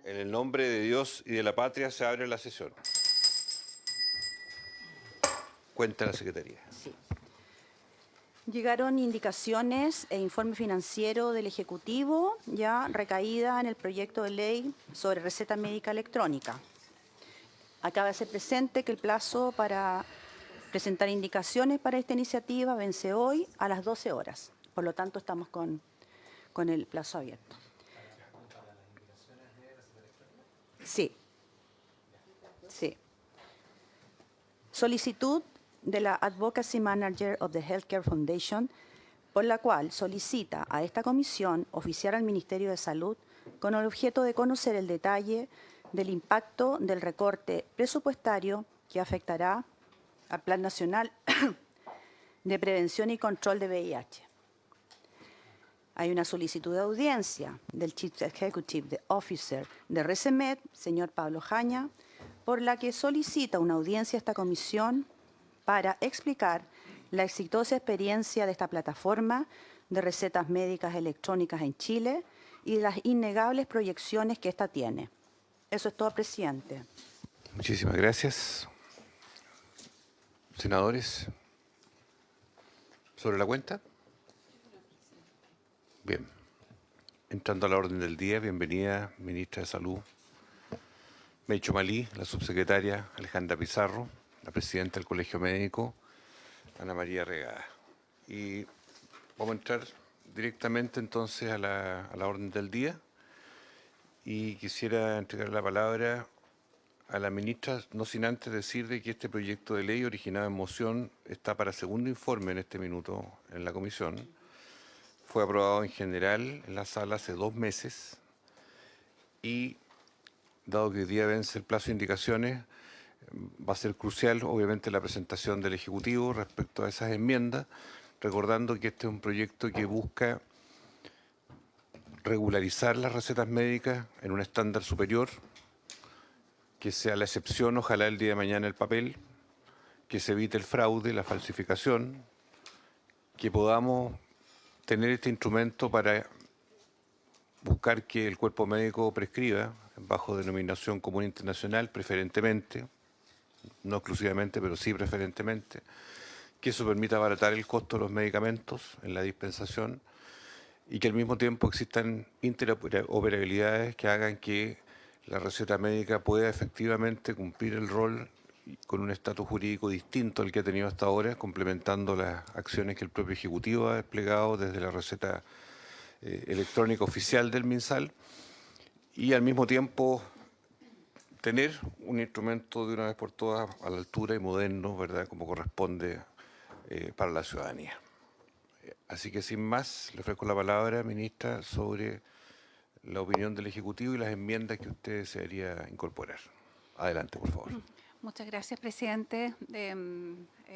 En el nombre de Dios y de la patria se abre la sesión. Cuenta la Secretaría. Sí. Llegaron indicaciones e informe financiero del Ejecutivo ya recaída en el proyecto de ley sobre receta médica electrónica. Acaba de ser presente que el plazo para presentar indicaciones para esta iniciativa vence hoy a las 12 horas. Por lo tanto, estamos con el plazo abierto. Sí. Sí. Solicitud de la Advocacy Manager of the Healthcare Foundation, por la cual solicita a esta comisión oficiar al Ministerio de Salud con el objeto de conocer el detalle del impacto del recorte presupuestario que afectará al Plan Nacional de Prevención y Control de VIH. Hay una solicitud de audiencia del Chief Executive Officer de ReseMed, señor Pablo Jaña, por la que solicita una audiencia a esta comisión para explicar la exitosa experiencia de esta plataforma de recetas médicas electrónicas en Chile y las innegables proyecciones que ésta tiene. Eso es todo, presidente. Muchísimas gracias. Senadores, ¿sobre la cuenta? Bien. Entrando a la orden del día, bienvenida, Ministra de Salud, Mecho Malí, la subsecretaria Alejandra Pizarro, la presidenta del Colegio Médico, Ana María Regada. Y vamos a entrar directamente entonces a la orden del día. Y quisiera entregar la palabra a la ministra, no sin antes decir de que este proyecto de ley originado en moción está para segundo informe en este minuto en la comisión. Fue aprobado en general en la sala hace 2 meses y, dado que hoy día vence el plazo de indicaciones, va a ser crucial, obviamente, la presentación del Ejecutivo respecto a esas enmiendas, recordando que este es un proyecto que busca regularizar las recetas médicas en un estándar superior, que sea la excepción, ojalá el día de mañana, el papel, que se evite el fraude, la falsificación, que podamos tener este instrumento para buscar que el cuerpo médico prescriba bajo denominación común internacional, preferentemente, no exclusivamente, pero sí preferentemente, que eso permita abaratar el costo de los medicamentos en la dispensación y que al mismo tiempo existan interoperabilidades que hagan que la receta médica pueda efectivamente cumplir el rol con un estatus jurídico distinto al que ha tenido hasta ahora, complementando las acciones que el propio Ejecutivo ha desplegado desde la receta electrónica oficial del MinSal, y al mismo tiempo tener un instrumento de una vez por todas a la altura y moderno, ¿verdad?, como corresponde para la ciudadanía. Así que sin más, le ofrezco la palabra, ministra, sobre la opinión del Ejecutivo y las enmiendas que usted desearía incorporar. Adelante, por favor. Muchas gracias, presidente.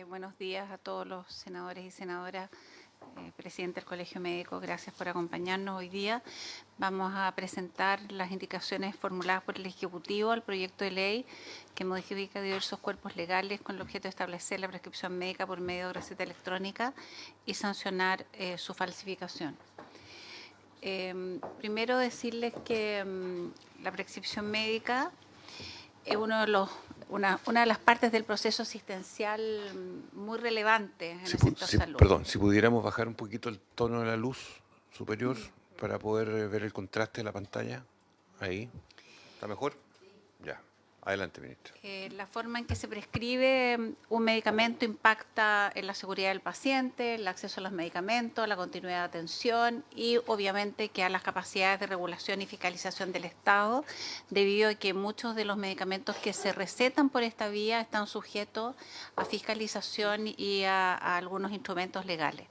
Buenos días a todos los senadores y senadoras. Presidente del Colegio Médico, gracias por acompañarnos hoy día. Vamos a presentar las indicaciones formuladas por el Ejecutivo al proyecto de ley que modifica diversos cuerpos legales con el objeto de establecer la prescripción médica por medio de receta electrónica y sancionar su falsificación. Primero decirles que la prescripción médica es una de las partes del proceso asistencial muy relevante en el sector salud. Perdón, si pudiéramos bajar un poquito el tono de la luz superior para poder ver el contraste de la pantalla. Ahí. ¿Está mejor? Ya. Adelante, ministra. La forma en que se prescribe un medicamento impacta en la seguridad del paciente, el acceso a los medicamentos, la continuidad de atención y obviamente que a las capacidades de regulación y fiscalización del Estado, debido a que muchos de los medicamentos que se recetan por esta vía están sujetos a fiscalización y a algunos instrumentos legales.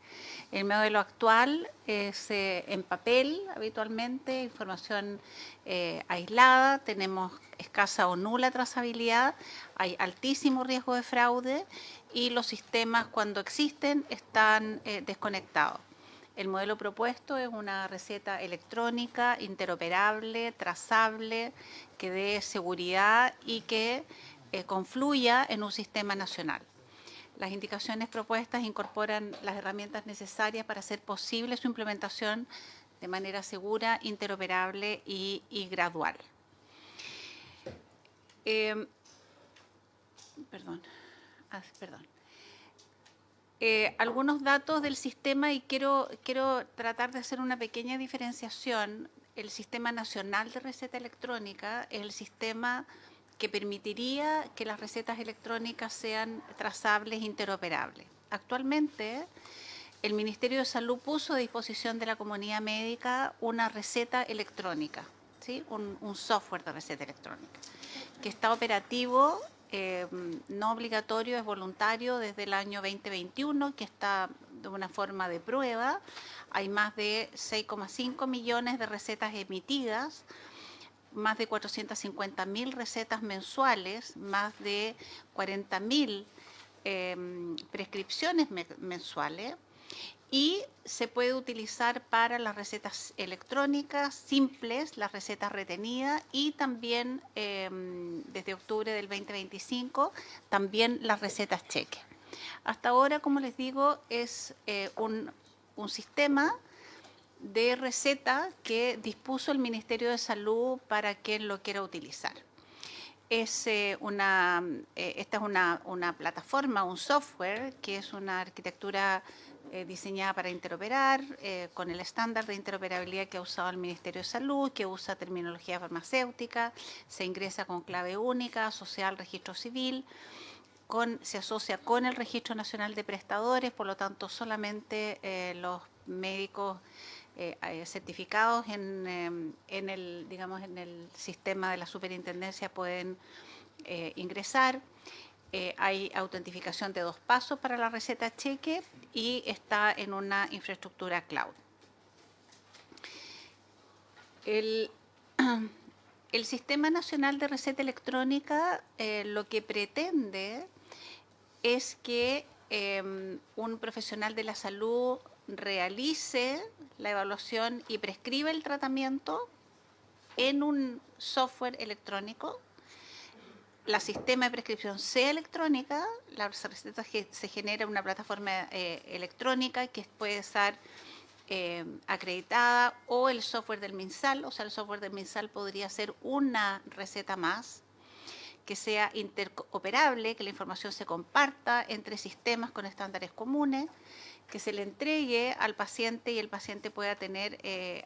El modelo actual es en papel, habitualmente, información aislada, tenemos escasa o nula trazabilidad, hay altísimo riesgo de fraude y los sistemas, cuando existen, están desconectados. El modelo propuesto es una receta electrónica, interoperable, trazable, que dé seguridad y que confluya en un sistema nacional. Las indicaciones propuestas incorporan las herramientas necesarias para hacer posible su implementación de manera segura, interoperable y gradual. Perdón. Algunos datos del sistema y quiero tratar de hacer una pequeña diferenciación. El Sistema Nacional de Receta Electrónica es el sistema que permitiría que las recetas electrónicas sean trazables e interoperables. Actualmente, el Ministerio de Salud puso a disposición de la comunidad médica una receta electrónica, ¿sí? un software de receta electrónica, que está operativo, no obligatorio, es voluntario desde el año 2021, que está de una forma de prueba. Hay más de 6,5 millones de recetas emitidas, más de 450.000 recetas mensuales, más de 40.000 prescripciones mensuales, y se puede utilizar para las recetas electrónicas simples, las recetas retenidas, y también desde octubre del 2025 también las recetas cheque. Hasta ahora, como les digo, es un sistema de receta que dispuso el Ministerio de Salud para quien lo quiera utilizar. Esta es una plataforma, un software, que es una arquitectura diseñada para interoperar con el estándar de interoperabilidad que ha usado el Ministerio de Salud, que usa terminología farmacéutica, se ingresa con clave única, asociada al registro civil, se asocia con el Registro Nacional de Prestadores, por lo tanto solamente los médicos certificados en el sistema de la superintendencia pueden ingresar. Hay autentificación de 2 pasos para la receta cheque y está en una infraestructura cloud. El Sistema Nacional de Receta Electrónica lo que pretende es que un profesional de la salud realice la evaluación y prescriba el tratamiento en un software electrónico. La sistema de prescripción sea electrónica, las recetas que se genera en una plataforma electrónica que puede estar acreditada, o el software del MinSal, o sea, el software del MinSal podría ser una receta más, que sea interoperable, que la información se comparta entre sistemas con estándares comunes, que se le entregue al paciente y el paciente pueda tener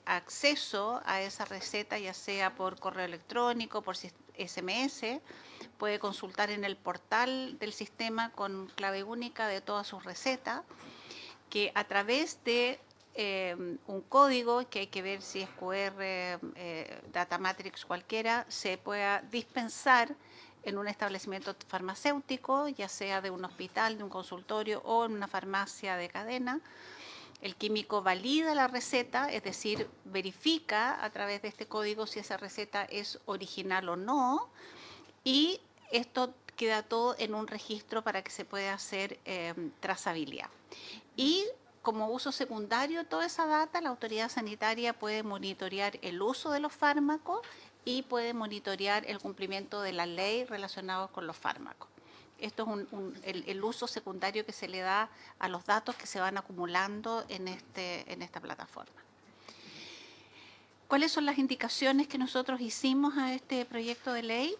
acceso a esa receta, ya sea por correo electrónico, por SMS, puede consultar en el portal del sistema con clave única de todas sus recetas, que a través de un código, que hay que ver si es QR, Data Matrix, cualquiera, se pueda dispensar en un establecimiento farmacéutico, ya sea de un hospital, de un consultorio o en una farmacia de cadena. El químico valida la receta, es decir, verifica a través de este código si esa receta es original o no, y esto queda todo en un registro para que se pueda hacer trazabilidad. Y como uso secundario de toda esa data, la autoridad sanitaria puede monitorear el uso de los fármacos y puede monitorear el cumplimiento de la ley relacionado con los fármacos. Esto es el uso secundario que se le da a los datos que se van acumulando en esta plataforma. ¿Cuáles son las indicaciones que nosotros hicimos a este proyecto de ley?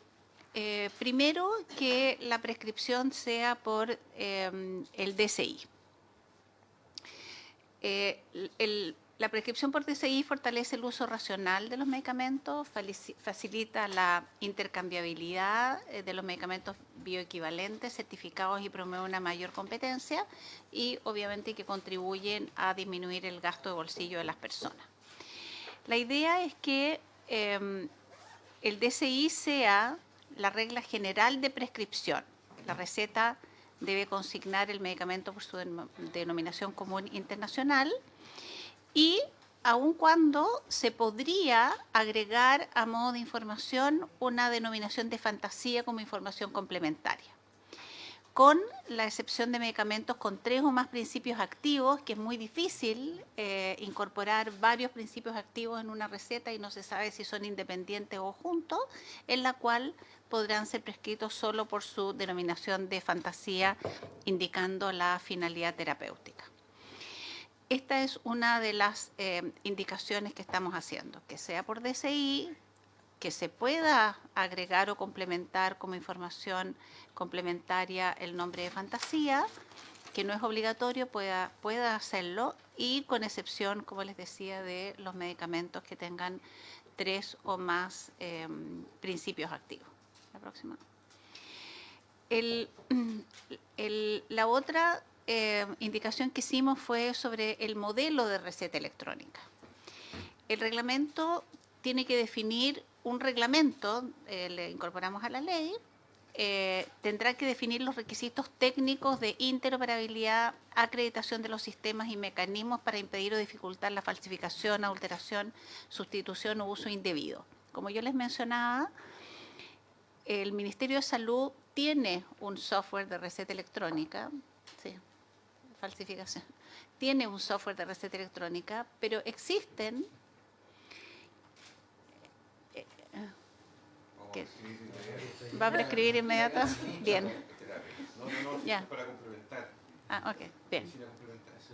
Primero, que la prescripción sea por el DCI. La prescripción por DCI fortalece el uso racional de los medicamentos, facilita la intercambiabilidad de los medicamentos bioequivalentes certificados y promueve una mayor competencia, y obviamente que contribuyen a disminuir el gasto de bolsillo de las personas. La idea es que el DCI sea la regla general de prescripción. La receta debe consignar el medicamento por su denominación común internacional, y aun cuando se podría agregar a modo de información una denominación de fantasía como información complementaria, con la excepción de medicamentos con 3 o más principios activos, que es muy difícil incorporar varios principios activos en una receta y no se sabe si son independientes o juntos, en la cual podrán ser prescritos solo por su denominación de fantasía, indicando la finalidad terapéutica. Esta es una de las indicaciones que estamos haciendo, que sea por DCI, que se pueda agregar o complementar como información complementaria el nombre de fantasía, que no es obligatorio, pueda hacerlo, y con excepción, como les decía, de los medicamentos que tengan 3 o más principios activos. La próxima. La otra indicación que hicimos fue sobre el modelo de receta electrónica. El reglamento tiene que definir un reglamento, le incorporamos a la ley, tendrá que definir los requisitos técnicos de interoperabilidad, acreditación de los sistemas y mecanismos para impedir o dificultar la falsificación, adulteración, sustitución o uso indebido. Como yo les mencionaba, el Ministerio de Salud tiene un software de receta electrónica, sí, falsificación, tiene un software de receta electrónica, pero existen ¿qué? ¿Va a prescribir inmediato? Bien. No, Ya. para complementar. Ah, ok, bien.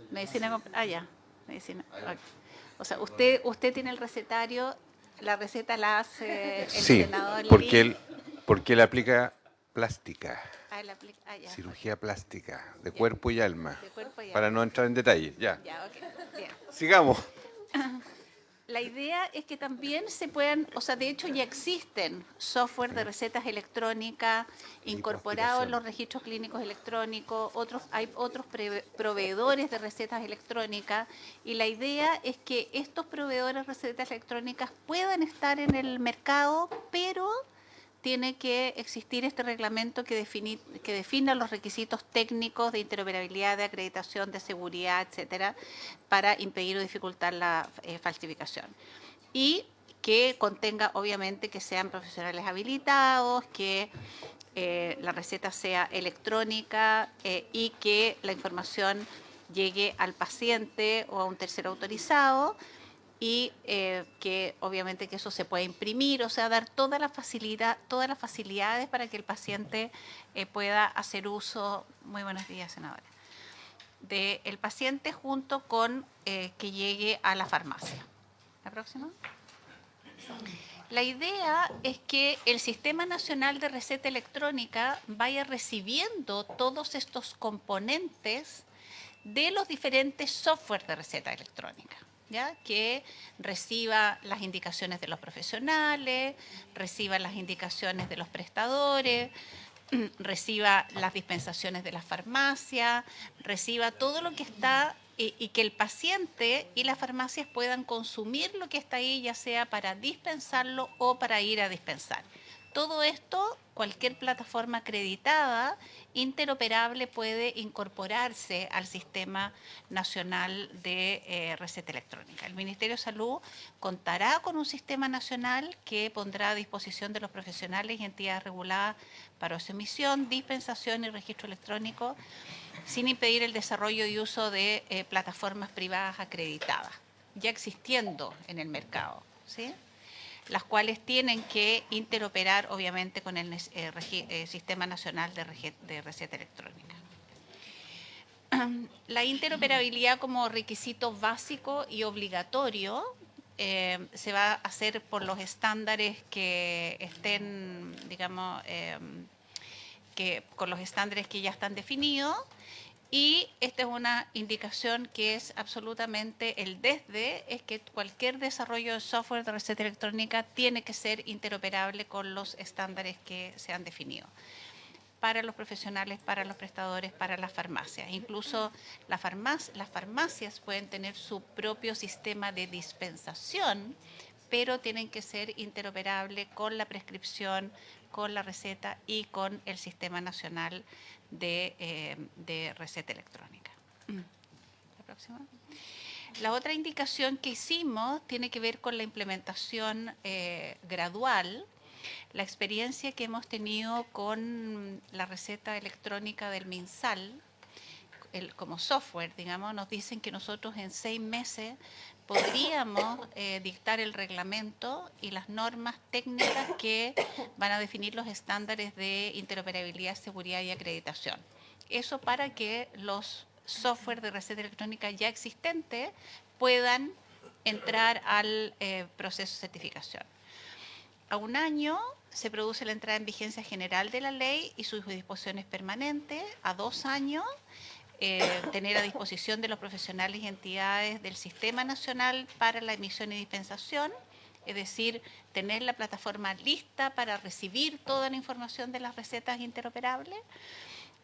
Medicina complementaria. Ya. Medicina. Okay. O sea, usted tiene el recetario, la receta la hace el Sí, senador porque él aplica plástica, ya. cirugía plástica, de Ya. cuerpo y alma, De cuerpo y para alma. no entrar en detalle. Ya, Ya, ok, bien. sigamos. La idea es que también se puedan, o sea, de hecho ya existen software de recetas electrónicas incorporados en los registros clínicos electrónicos, hay otros proveedores de recetas electrónicas, y la idea es que estos proveedores de recetas electrónicas puedan estar en el mercado, pero tiene que existir este reglamento que defina los requisitos técnicos de interoperabilidad, de acreditación, de seguridad, etcétera, para impedir o dificultar la falsificación. Y que contenga, obviamente, que sean profesionales habilitados, que la receta sea electrónica y que la información llegue al paciente o a un tercero autorizado, y que obviamente que eso se puede imprimir, o sea, dar todas las facilidades para que el paciente pueda hacer uso, muy buenos días, senadora, del paciente junto con que llegue a la farmacia. La próxima. La idea es que el Sistema Nacional de Receta Electrónica vaya recibiendo todos estos componentes de los diferentes softwares de receta electrónica, ¿ya? Que reciba las indicaciones de los profesionales, reciba las indicaciones de los prestadores, reciba las dispensaciones de las farmacias, reciba todo lo que está y que el paciente y las farmacias puedan consumir lo que está ahí, ya sea para dispensarlo o para ir a dispensar. Todo esto, cualquier plataforma acreditada, interoperable, puede incorporarse al Sistema Nacional de Receta Electrónica. El Ministerio de Salud contará con un sistema nacional que pondrá a disposición de los profesionales y entidades reguladas para su emisión, dispensación y registro electrónico, sin impedir el desarrollo y uso de plataformas privadas acreditadas, ya existiendo en el mercado, ¿sí? Las cuales tienen que interoperar, obviamente, con el Sistema Nacional de Receta Electrónica. La interoperabilidad como requisito básico y obligatorio se va a hacer por los estándares que estén, digamos, con los estándares que ya están definidos. Y esta es una indicación que es absolutamente es que cualquier desarrollo de software de receta electrónica tiene que ser interoperable con los estándares que se han definido para los profesionales, para los prestadores, para las farmacias. Incluso las farmacias pueden tener su propio sistema de dispensación, pero tienen que ser interoperables con la prescripción, con la receta y con el Sistema Nacional de Receta Electrónica. La próxima. La otra indicación que hicimos tiene que ver con la implementación gradual. La experiencia que hemos tenido con la receta electrónica del MinSal, como software, digamos, nos dicen que nosotros en 6 meses podríamos dictar el reglamento y las normas técnicas que van a definir los estándares de interoperabilidad, seguridad y acreditación. Eso para que los software de receta electrónica ya existentes puedan entrar al proceso de certificación. a un año se produce la entrada en vigencia general de la ley y sus disposiciones permanentes. A 2 años, tener a disposición de los profesionales y entidades del Sistema Nacional para la emisión y dispensación, es decir, tener la plataforma lista para recibir toda la información de las recetas interoperables.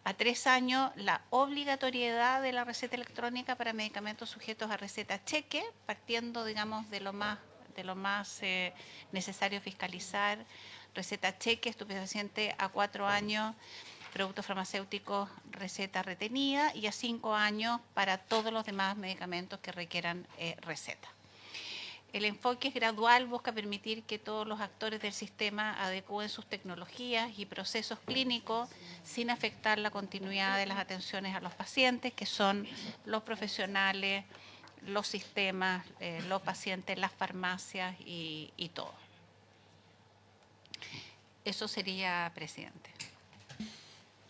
A 3 años, la obligatoriedad de la receta electrónica para medicamentos sujetos a receta cheque, partiendo, digamos, de lo más necesario fiscalizar. Receta cheque, estupefaciente a 4 años, productos farmacéuticos, receta retenida, y a 5 años para todos los demás medicamentos que requieran receta. El enfoque es gradual, busca permitir que todos los actores del sistema adecúen sus tecnologías y procesos clínicos sin afectar la continuidad de las atenciones a los pacientes, que son los profesionales, los sistemas, los pacientes, las farmacias y todo. Eso sería, presidente.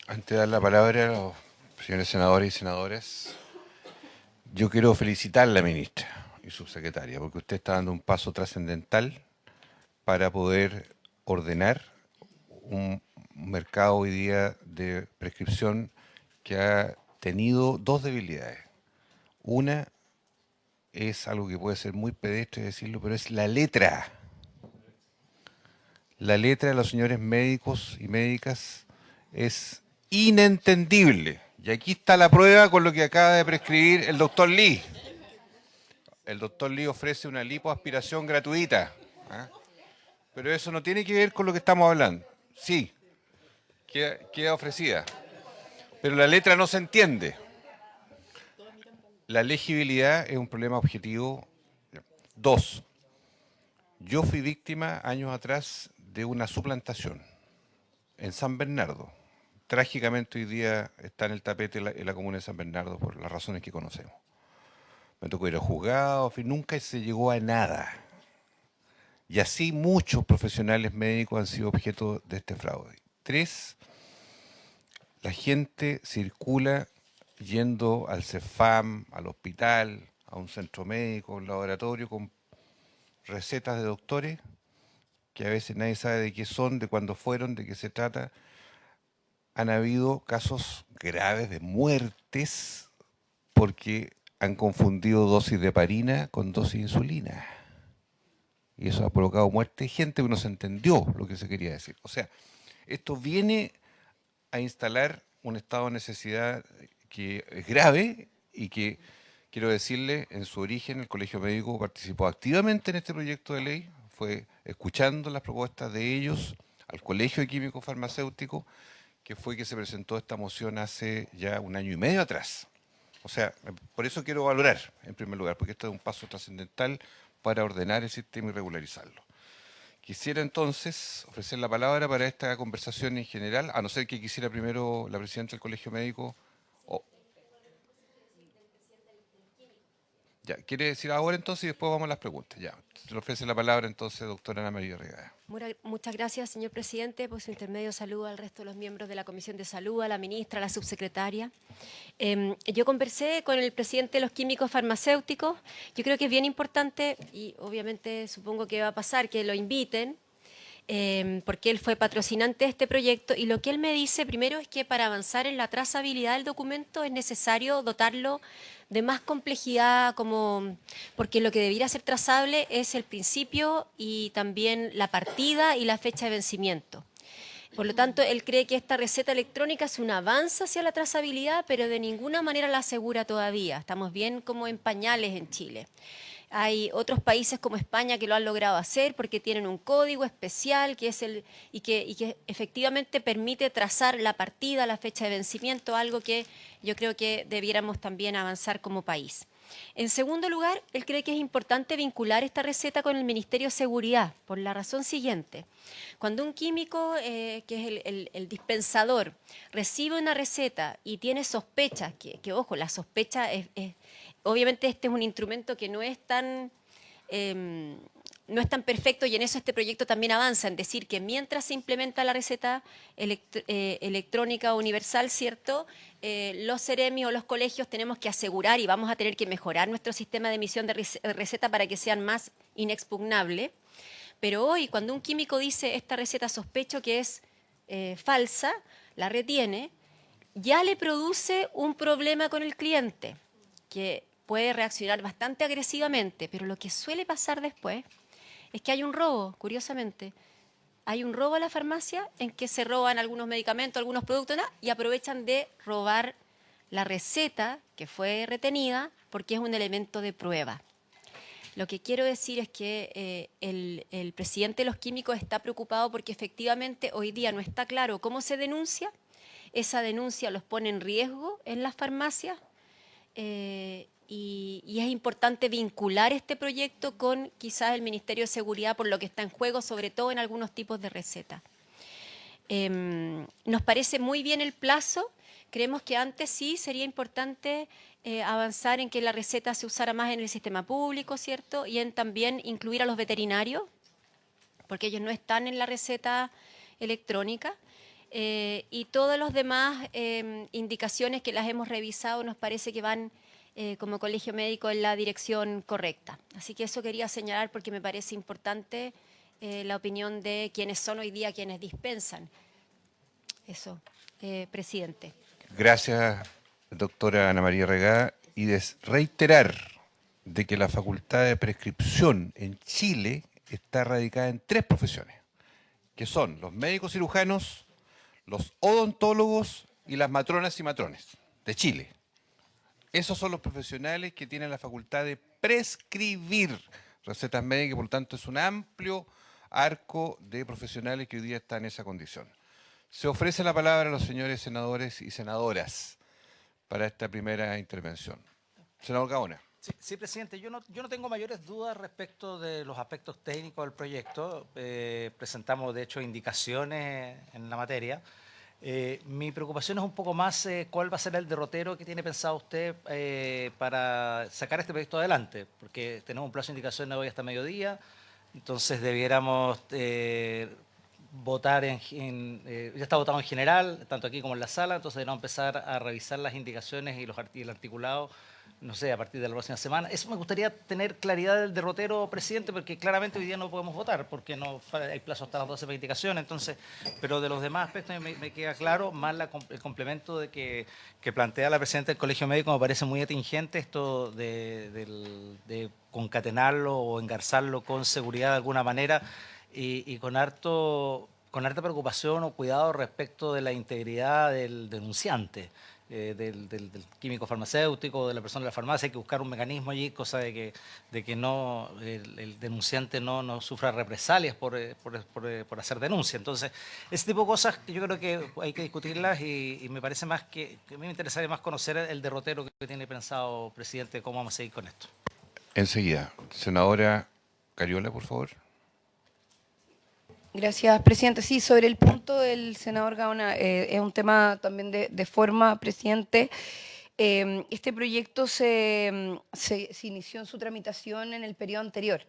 Antes de dar la palabra a los señores senadores y senadoras, yo quiero felicitar a la ministra y subsecretaria, porque usted está dando un paso trascendental para poder ordenar un mercado hoy día de prescripción que ha tenido dos debilidades. Una es algo que puede ser muy pedestre decirlo, pero es la letra. La letra de los señores médicos y médicas es inentendible. Y aquí está la prueba con lo que acaba de prescribir el doctor Lee. El doctor Lee ofrece una lipoaspiración gratuita. ¿Ah? Pero eso no tiene que ver con lo que estamos hablando. Sí, queda ofrecida. Pero la letra no se entiende. La legibilidad es un problema objetivo. 2. Yo fui víctima años atrás de una suplantación en San Bernardo. Trágicamente hoy día está en el tapete en la comuna de San Bernardo por las razones que conocemos. Me tocó ir al juzgado, en fin, nunca se llegó a nada. Y así muchos profesionales médicos han sido objeto de este fraude. 3, la gente circula yendo al CEFAM, al hospital, a un centro médico, a un laboratorio con recetas de doctores que a veces nadie sabe de qué son, de cuándo fueron, de qué se trata. Han habido casos graves de muertes porque han confundido dosis de heparina con dosis de insulina. Y eso ha provocado muerte de gente que no se entendió lo que se quería decir. O sea, esto viene a instalar un estado de necesidad que es grave y que, quiero decirle, en su origen el Colegio Médico participó activamente en este proyecto de ley, fue escuchando las propuestas de ellos al Colegio de Químicos Farmacéuticos, que fue que se presentó esta moción hace ya 1 año y medio atrás. O sea, por eso quiero valorar, en primer lugar, porque esto es un paso trascendental para ordenar el sistema y regularizarlo. Quisiera entonces ofrecer la palabra para esta conversación en general, a no ser que quisiera primero la presidenta del Colegio Médico. Ya, ¿quiere decir ahora entonces y después vamos a las preguntas? Ya, le ofrece la palabra entonces doctora Ana María Regada. Muchas gracias, señor presidente. Por su intermedio saludo al resto de los miembros de la Comisión de Salud, a la ministra, a la subsecretaria. Yo conversé con el presidente de los químicos farmacéuticos. Yo creo que es bien importante, y obviamente supongo que va a pasar, que lo inviten, porque él fue patrocinante de este proyecto, y lo que él me dice primero es que para avanzar en la trazabilidad del documento es necesario dotarlo de más complejidad, porque lo que debiera ser trazable es el principio y también la partida y la fecha de vencimiento. Por lo tanto, él cree que esta receta electrónica es un avance hacia la trazabilidad, pero de ninguna manera la asegura todavía. Estamos bien como en pañales en Chile. Hay otros países como España que lo han logrado hacer porque tienen un código especial que es y que efectivamente permite trazar la partida, la fecha de vencimiento, algo que yo creo que debiéramos también avanzar como país. En segundo lugar, él cree que es importante vincular esta receta con el Ministerio de Seguridad, por la razón siguiente. Cuando un químico, que es el dispensador, recibe una receta y tiene sospechas, que ojo, la sospecha obviamente este es un instrumento que no es tan perfecto, y en eso este proyecto también avanza, en decir que mientras se implementa la receta electrónica universal, ¿cierto? Los CEREMI o los colegios tenemos que asegurar y vamos a tener que mejorar nuestro sistema de emisión de receta para que sean más inexpugnables. Pero hoy, cuando un químico dice esta receta sospecho que es falsa, la retiene, ya le produce un problema con el cliente, que puede reaccionar bastante agresivamente, pero lo que suele pasar después es que hay un robo, curiosamente. Hay un robo a la farmacia en que se roban algunos medicamentos, algunos productos, ¿no? Y aprovechan de robar la receta que fue retenida porque es un elemento de prueba. Lo que quiero decir es que el presidente de los químicos está preocupado porque efectivamente hoy día no está claro cómo se denuncia. Esa denuncia los pone en riesgo en las farmacias y es importante vincular este proyecto con quizás el Ministerio de Seguridad por lo que está en juego, sobre todo en algunos tipos de recetas. Nos parece muy bien el plazo. Creemos que antes sí sería importante avanzar en que la receta se usara más en el sistema público, ¿cierto? Y en también incluir a los veterinarios, porque ellos no están en la receta electrónica. Y todas las demás indicaciones que las hemos revisado nos parece que van como colegio médico en la dirección correcta. Así que eso quería señalar porque me parece importante la opinión de quienes son hoy día quienes dispensan. Eso, presidente. Gracias, doctora Ana María Regá, y reiterar de que la facultad de prescripción en Chile está radicada en 3 profesiones, que son los médicos cirujanos, los odontólogos y las matronas y matrones de Chile. Esos son los profesionales que tienen la facultad de prescribir recetas médicas, por lo tanto es un amplio arco de profesionales que hoy día están en esa condición. Se ofrece la palabra a los señores senadores y senadoras para esta primera intervención. Senador Gaona. Sí, presidente, yo no tengo mayores dudas respecto de los aspectos técnicos del proyecto. Presentamos, de hecho, indicaciones en la materia. Mi preocupación es un poco más cuál va a ser el derrotero que tiene pensado usted para sacar este proyecto adelante, porque tenemos un plazo de indicaciones hoy hasta mediodía, entonces debiéramos votar ya está votado en general, tanto aquí como en la sala, entonces deberíamos empezar a revisar las indicaciones y el articulado, no sé, a partir de la próxima semana. Eso me gustaría tener claridad del derrotero, presidente, porque claramente hoy día no podemos votar, porque no hay plazo hasta las 12 para indicaciones, entonces, pero de los demás aspectos me queda claro, más el complemento de que plantea la presidenta del Colegio Médico me parece muy atingente, esto de concatenarlo o engarzarlo con seguridad de alguna manera, y con harta preocupación o cuidado respecto de la integridad del denunciante, del químico farmacéutico, de la persona de la farmacia. Hay que buscar un mecanismo allí, cosa de que no el denunciante no sufra represalias por hacer denuncia. Entonces, ese tipo de cosas que yo creo que hay que discutirlas y me parece más que a mí me interesaría más conocer el derrotero que tiene pensado, presidente, cómo vamos a seguir con esto. Enseguida. Senadora Cariola, por favor. Gracias, presidente. Sí, sobre el punto del senador Gaona, es un tema también de forma, presidente. Este proyecto se inició en su tramitación en el periodo anterior.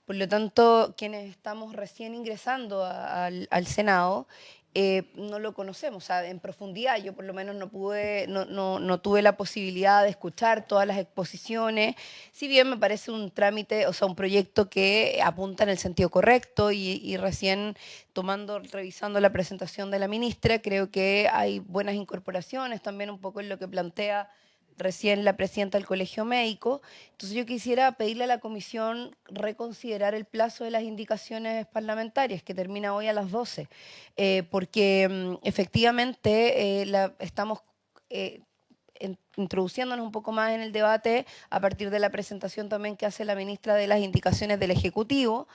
Por lo tanto, quienes estamos recién ingresando al Senado, no lo conocemos, o sea, en profundidad. Yo por lo menos no tuve la posibilidad de escuchar todas las exposiciones, si bien me parece un trámite, o sea, un proyecto que apunta en el sentido correcto y recién revisando la presentación de la ministra, creo que hay buenas incorporaciones, también un poco en lo que plantea recién la presidenta del Colegio Médico. Entonces yo quisiera pedirle a la comisión reconsiderar el plazo de las indicaciones parlamentarias, que termina hoy a las 12, porque efectivamente estamos introduciéndonos un poco más en el debate a partir de la presentación también que hace la ministra de las indicaciones del Ejecutivo.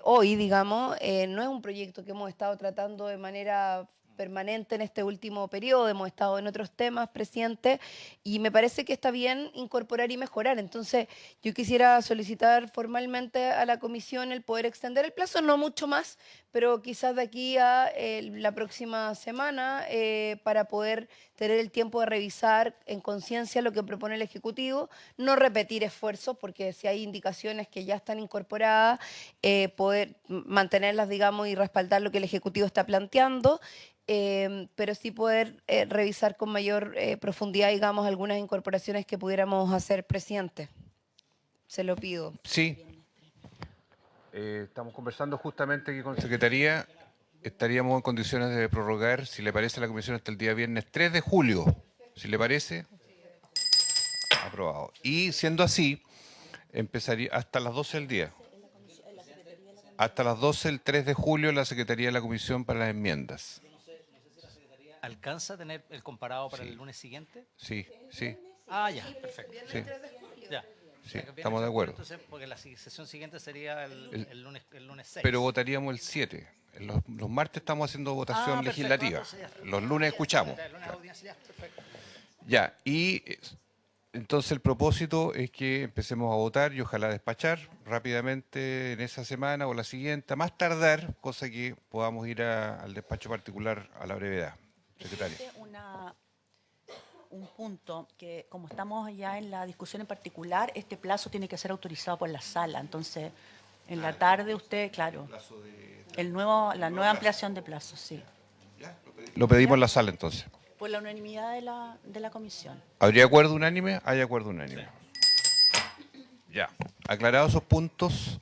Hoy, digamos, no es un proyecto que hemos estado tratando de manera permanente en este último periodo, hemos estado en otros temas, presidente, y me parece que está bien incorporar y mejorar. Entonces, yo quisiera solicitar formalmente a la comisión el poder extender el plazo, no mucho más, pero quizás de aquí a la próxima semana, para poder tener el tiempo de revisar en conciencia lo que propone el Ejecutivo, no repetir esfuerzos, porque si hay indicaciones que ya están incorporadas, poder mantenerlas, digamos, y respaldar lo que el Ejecutivo está planteando, pero sí poder revisar con mayor profundidad, digamos, algunas incorporaciones que pudiéramos hacer, presidente. Se lo pido. Sí. Estamos conversando justamente aquí con Secretaría. Estaríamos en condiciones de prorrogar, si le parece, la comisión hasta el día viernes 3 de julio. Si le parece, aprobado. Y siendo así, empezaría hasta las 12 del día. Hasta las 12 el 3 de julio la Secretaría de la Comisión para las enmiendas. ¿Alcanza a tener el comparado para Sí. el lunes siguiente? Sí, sí, Ah, ya, perfecto. sí. Ya. Sí, O sea, que estamos de acuerdo. Entonces, porque la sesión siguiente sería el lunes 6. Pero votaríamos el 7. Los martes estamos haciendo votación Ah, perfecto, legislativa. entonces ya. Los lunes escuchamos. Ya, el lunes audiencia, ya, perfecto. Ya, y entonces el propósito es que empecemos a votar y ojalá despachar rápidamente en esa semana o la siguiente, a más tardar, cosa que podamos ir al despacho particular a la brevedad. Secretario. Un punto que, como estamos ya en la discusión en particular, este plazo tiene que ser autorizado por la sala. Entonces, en la tarde usted, claro, la nueva ampliación de plazo, sí. Lo pedimos en la sala entonces. Por la unanimidad de la comisión. ¿Habría acuerdo unánime? Hay acuerdo unánime. Ya. Aclarados esos puntos,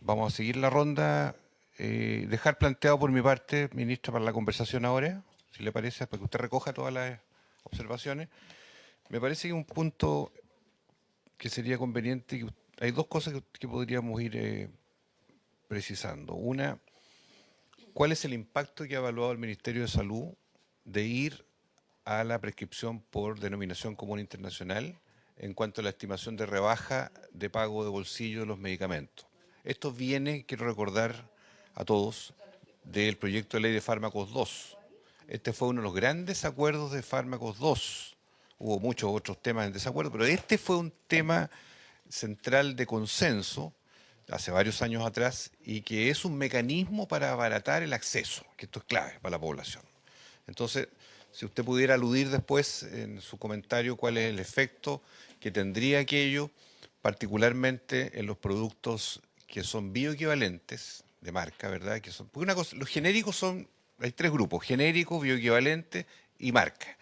vamos a seguir la ronda. Dejar planteado por mi parte, ministra, para la conversación ahora, si le parece, para que usted recoja todas las observaciones. Me parece que un punto que sería conveniente, hay dos cosas que podríamos ir precisando. Una, ¿cuál es el impacto que ha evaluado el Ministerio de Salud de ir a la prescripción por denominación común internacional en cuanto a la estimación de rebaja de pago de bolsillo de los medicamentos? Esto viene, quiero recordar a todos, del proyecto de ley de fármacos 2. Este fue uno de los grandes acuerdos de fármacos 2. Hubo muchos otros temas en desacuerdo, pero este fue un tema central de consenso hace varios años atrás y que es un mecanismo para abaratar el acceso, que esto es clave para la población. Entonces, si usted pudiera aludir después en su comentario cuál es el efecto que tendría aquello, particularmente en los productos que son bioequivalentes de marca, ¿verdad? Que son, porque una cosa, los genéricos son, hay tres grupos, genéricos, bioequivalentes y marca.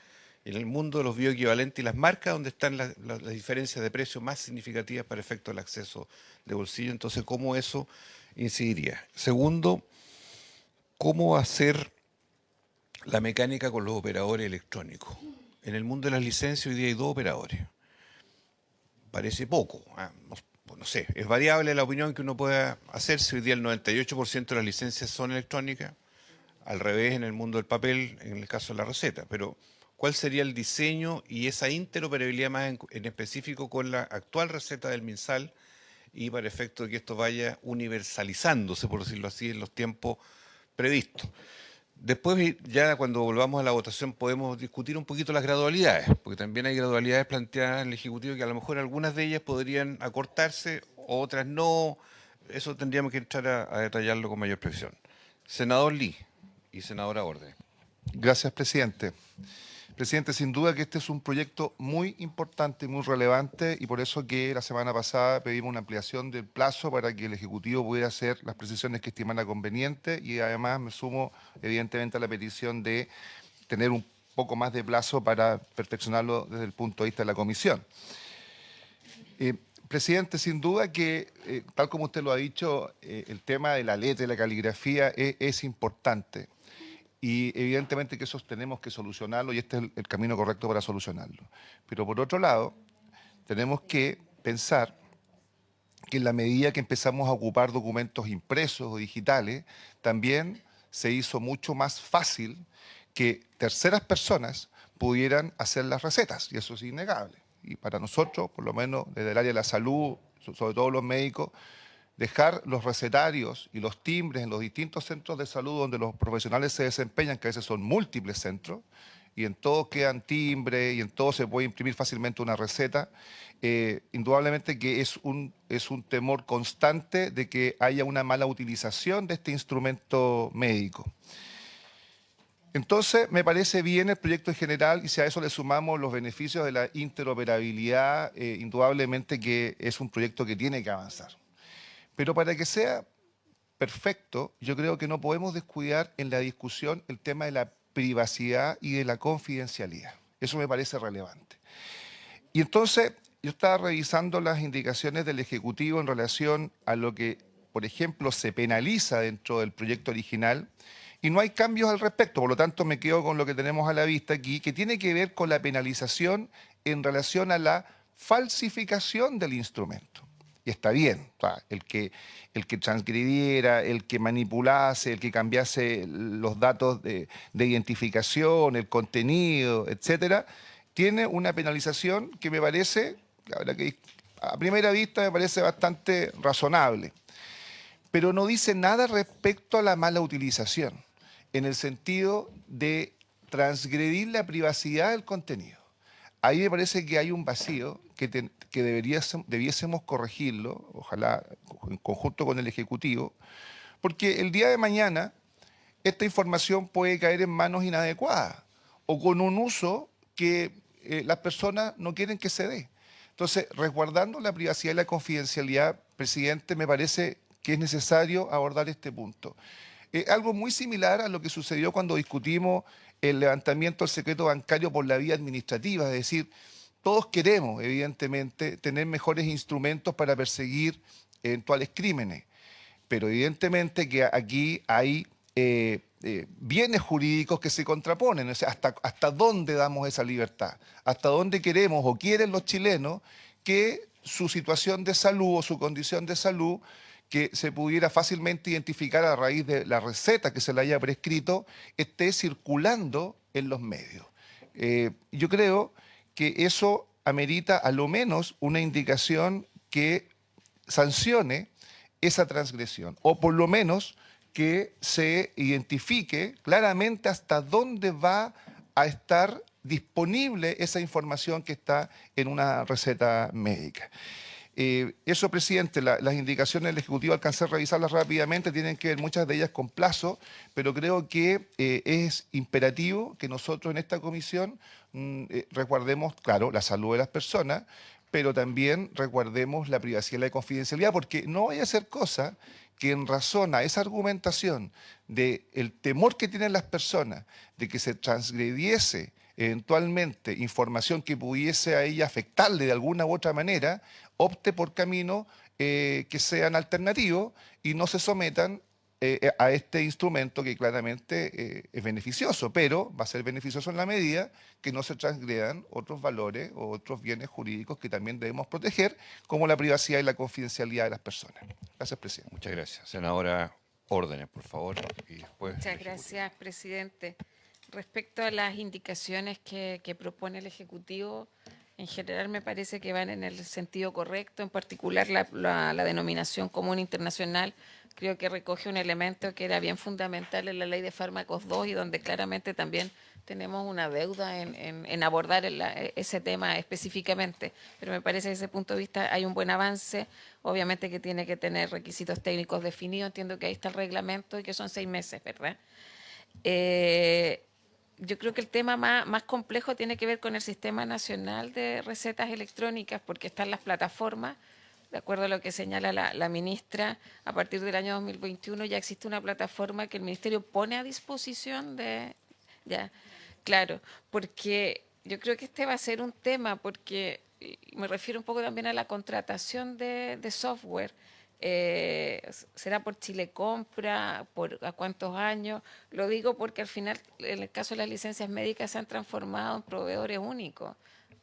En el mundo de los bioequivalentes y las marcas, donde están las diferencias de precio más significativas para efecto del acceso de bolsillo. Entonces, ¿cómo eso incidiría? Segundo, ¿cómo hacer la mecánica con los operadores electrónicos? En el mundo de las licencias hoy día hay 2 operadores. Parece poco, no sé, es variable la opinión que uno pueda hacer. Si hoy día el 98% de las licencias son electrónicas, al revés en el mundo del papel, en el caso de la receta. Pero, ¿cuál sería el diseño y esa interoperabilidad más en específico con la actual receta del MinSal y para efecto de que esto vaya universalizándose, por decirlo así, en los tiempos previstos? Después, ya cuando volvamos a la votación, podemos discutir un poquito las gradualidades, porque también hay gradualidades planteadas en el Ejecutivo que a lo mejor algunas de ellas podrían acortarse, otras no. Eso tendríamos que entrar a detallarlo con mayor precisión. Senador Lee y senadora Orde. Gracias, presidente. Presidente, sin duda que este es un proyecto muy importante, muy relevante, y por eso que la semana pasada pedimos una ampliación del plazo para que el Ejecutivo pudiera hacer las precisiones que estimara conveniente, y además me sumo evidentemente a la petición de tener un poco más de plazo para perfeccionarlo desde el punto de vista de la Comisión. Presidente, sin duda que, tal como usted lo ha dicho, el tema de la letra y la caligrafía es importante. Y evidentemente que eso tenemos que solucionarlo y este es el camino correcto para solucionarlo. Pero por otro lado, tenemos que pensar que en la medida que empezamos a ocupar documentos impresos o digitales, también se hizo mucho más fácil que terceras personas pudieran hacer las recetas, y eso es innegable. Y para nosotros, por lo menos desde el área de la salud, sobre todo los médicos, dejar los recetarios y los timbres en los distintos centros de salud donde los profesionales se desempeñan, que a veces son múltiples centros, y en todos quedan timbres y en todos se puede imprimir fácilmente una receta, indudablemente que es un temor constante de que haya una mala utilización de este instrumento médico. Entonces, me parece bien el proyecto en general y si a eso le sumamos los beneficios de la interoperabilidad, indudablemente que es un proyecto que tiene que avanzar. Pero para que sea perfecto, yo creo que no podemos descuidar en la discusión el tema de la privacidad y de la confidencialidad. Eso me parece relevante. Y entonces, yo estaba revisando las indicaciones del Ejecutivo en relación a lo que, por ejemplo, se penaliza dentro del proyecto original y no hay cambios al respecto. Por lo tanto, me quedo con lo que tenemos a la vista aquí, que tiene que ver con la penalización en relación a la falsificación del instrumento. Y está bien, o sea, el que transgrediera, el que manipulase, el que cambiase los datos de identificación, el contenido, etcétera, tiene una penalización que me parece, ahora que a primera vista me parece bastante razonable, pero no dice nada respecto a la mala utilización, en el sentido de transgredir la privacidad del contenido. Ahí me parece que hay un vacío que debiésemos corregirlo, ojalá en conjunto con el Ejecutivo, porque el día de mañana esta información puede caer en manos inadecuadas o con un uso que las personas no quieren que se dé. Entonces, resguardando la privacidad y la confidencialidad, presidente, me parece que es necesario abordar este punto. Algo muy similar a lo que sucedió cuando discutimos el levantamiento del secreto bancario por la vía administrativa, es decir, todos queremos, evidentemente, tener mejores instrumentos para perseguir eventuales crímenes, pero evidentemente que aquí hay bienes jurídicos que se contraponen, o sea, hasta dónde damos esa libertad, hasta dónde queremos o quieren los chilenos que su situación de salud o su condición de salud que se pudiera fácilmente identificar a raíz de la receta que se le haya prescrito, esté circulando en los medios. Yo creo que eso amerita a lo menos una indicación que sancione esa transgresión, o por lo menos que se identifique claramente hasta dónde va a estar disponible esa información que está en una receta médica. Eso, presidente, las indicaciones del Ejecutivo, alcancé a revisarlas rápidamente, tienen que ver muchas de ellas con plazo, pero creo que es imperativo que nosotros en esta comisión resguardemos, claro, la salud de las personas, pero también resguardemos la privacidad y la confidencialidad, porque no vaya a ser cosa que en razón a esa argumentación del temor que tienen las personas de que se transgrediese eventualmente información que pudiese a ella afectarle de alguna u otra manera, opte por caminos que sean alternativos y no se sometan a este instrumento que claramente es beneficioso, pero va a ser beneficioso en la medida que no se transgredan otros valores o otros bienes jurídicos que también debemos proteger, como la privacidad y la confidencialidad de las personas. Gracias, presidente. Muchas gracias. Senadora, órdenes, por favor. Y después Muchas gracias, presidente. Respecto a las indicaciones que propone el Ejecutivo, en general me parece que van en el sentido correcto, en particular la denominación común internacional. Creo que recoge un elemento que era bien fundamental en la Ley de Fármacos 2 y donde claramente también tenemos una deuda en abordar ese tema específicamente. Pero me parece que desde ese punto de vista hay un buen avance, obviamente que tiene que tener requisitos técnicos definidos, entiendo que ahí está el reglamento y que son 6 meses, ¿verdad? Yo creo que el tema más complejo tiene que ver con el Sistema Nacional de Recetas Electrónicas, porque están las plataformas. De acuerdo a lo que señala la ministra, a partir del año 2021 ya existe una plataforma que el Ministerio pone a disposición de... Ya, claro, porque yo creo que este va a ser un tema, porque me refiero un poco también a la contratación de software. ¿Será por Chile Compra? ¿A cuántos años? Lo digo porque al final, en el caso de las licencias médicas, se han transformado en proveedores únicos.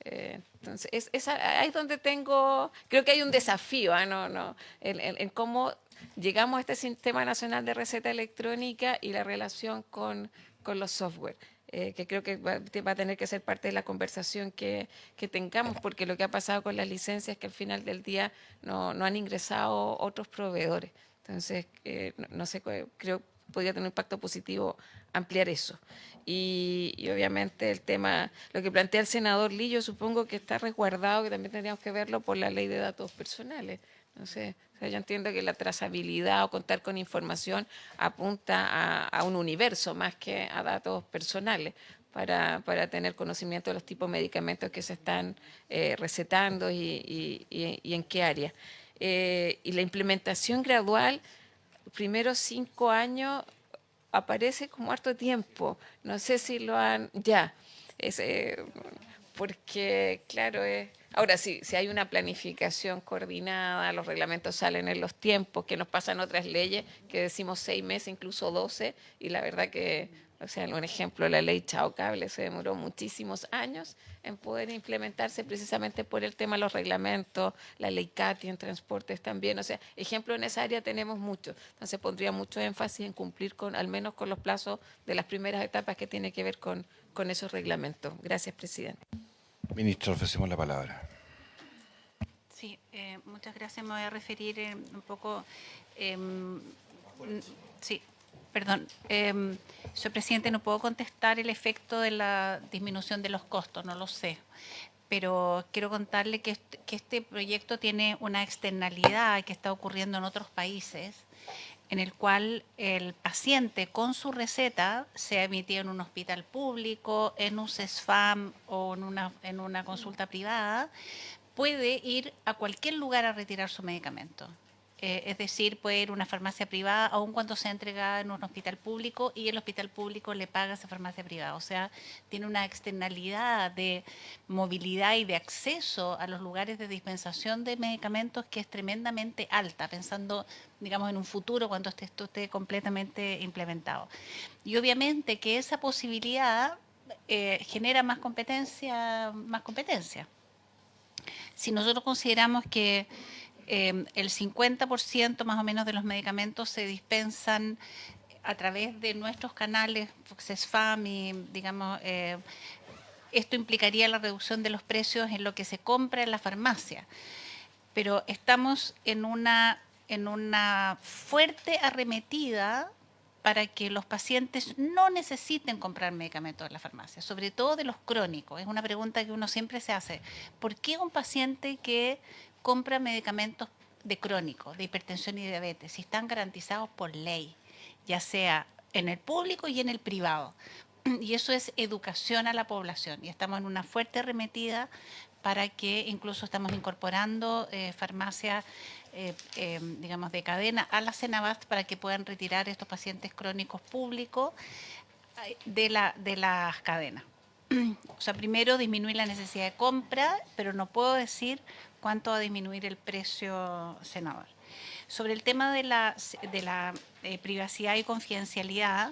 Entonces, ahí es donde creo que hay un desafío en cómo llegamos a este Sistema Nacional de Receta Electrónica y la relación con los software. Que creo que va a tener que ser parte de la conversación que tengamos, porque lo que ha pasado con las licencias es que al final del día no han ingresado otros proveedores. Entonces, no sé, creo que podría tener un impacto positivo ampliar eso. Y obviamente el tema, lo que plantea el senador Lillo, supongo que está resguardado, que también tendríamos que verlo por la ley de datos personales. No sé, o sea, yo entiendo que la trazabilidad o contar con información apunta a un universo más que a datos personales para tener conocimiento de los tipos de medicamentos que se están recetando y en qué área. Y la implementación gradual, primeros 5 años, aparece como harto tiempo. No sé si lo han... Ya, porque claro, Ahora, si hay una planificación coordinada, los reglamentos salen en los tiempos, que nos pasan otras leyes, que decimos 6 meses, incluso 12, y la verdad que, o sea, un ejemplo, la ley Chao Cable se demoró muchísimos años en poder implementarse precisamente por el tema de los reglamentos, la ley CATI en transportes también, o sea, ejemplo en esa área tenemos mucho, entonces pondría mucho énfasis en cumplir con, al menos con los plazos de las primeras etapas que tiene que ver con esos reglamentos. Gracias, presidente. Ministro, ofrecemos la palabra. Sí, muchas gracias. Me voy a referir un poco. Sí, perdón. Señor presidente, no puedo contestar el efecto de la disminución de los costos, no lo sé. Pero quiero contarle que este proyecto tiene una externalidad que está ocurriendo en otros países, en el cual el paciente con su receta, sea emitida en un hospital público, en un CESFAM o en una consulta privada, puede ir a cualquier lugar a retirar su medicamento. Es decir, puede ir a una farmacia privada, aun cuando sea entregada en un hospital público, y el hospital público le paga a esa farmacia privada. O sea, tiene una externalidad de movilidad y de acceso a los lugares de dispensación de medicamentos que es tremendamente alta, pensando, digamos, en un futuro cuando esto esté completamente implementado. Y obviamente que esa posibilidad genera más competencia. Si nosotros consideramos que el 50% más o menos de los medicamentos se dispensan a través de nuestros canales, CESFAM, y digamos, esto implicaría la reducción de los precios en lo que se compra en la farmacia. Pero estamos en una fuerte arremetida para que los pacientes no necesiten comprar medicamentos en la farmacia, sobre todo de los crónicos. Es una pregunta que uno siempre se hace. ¿Por qué un paciente que compra medicamentos de crónicos, de hipertensión y diabetes, si están garantizados por ley, ya sea en el público y en el privado? Y eso es educación a la población. Y estamos en una fuerte arremetida para que incluso estamos incorporando farmacias, digamos, de cadena a la Senabast para que puedan retirar estos pacientes crónicos públicos de las cadenas. O sea, primero disminuir la necesidad de compra, pero no puedo decir cuánto va a disminuir el precio, senador. Sobre el tema de la privacidad y confidencialidad,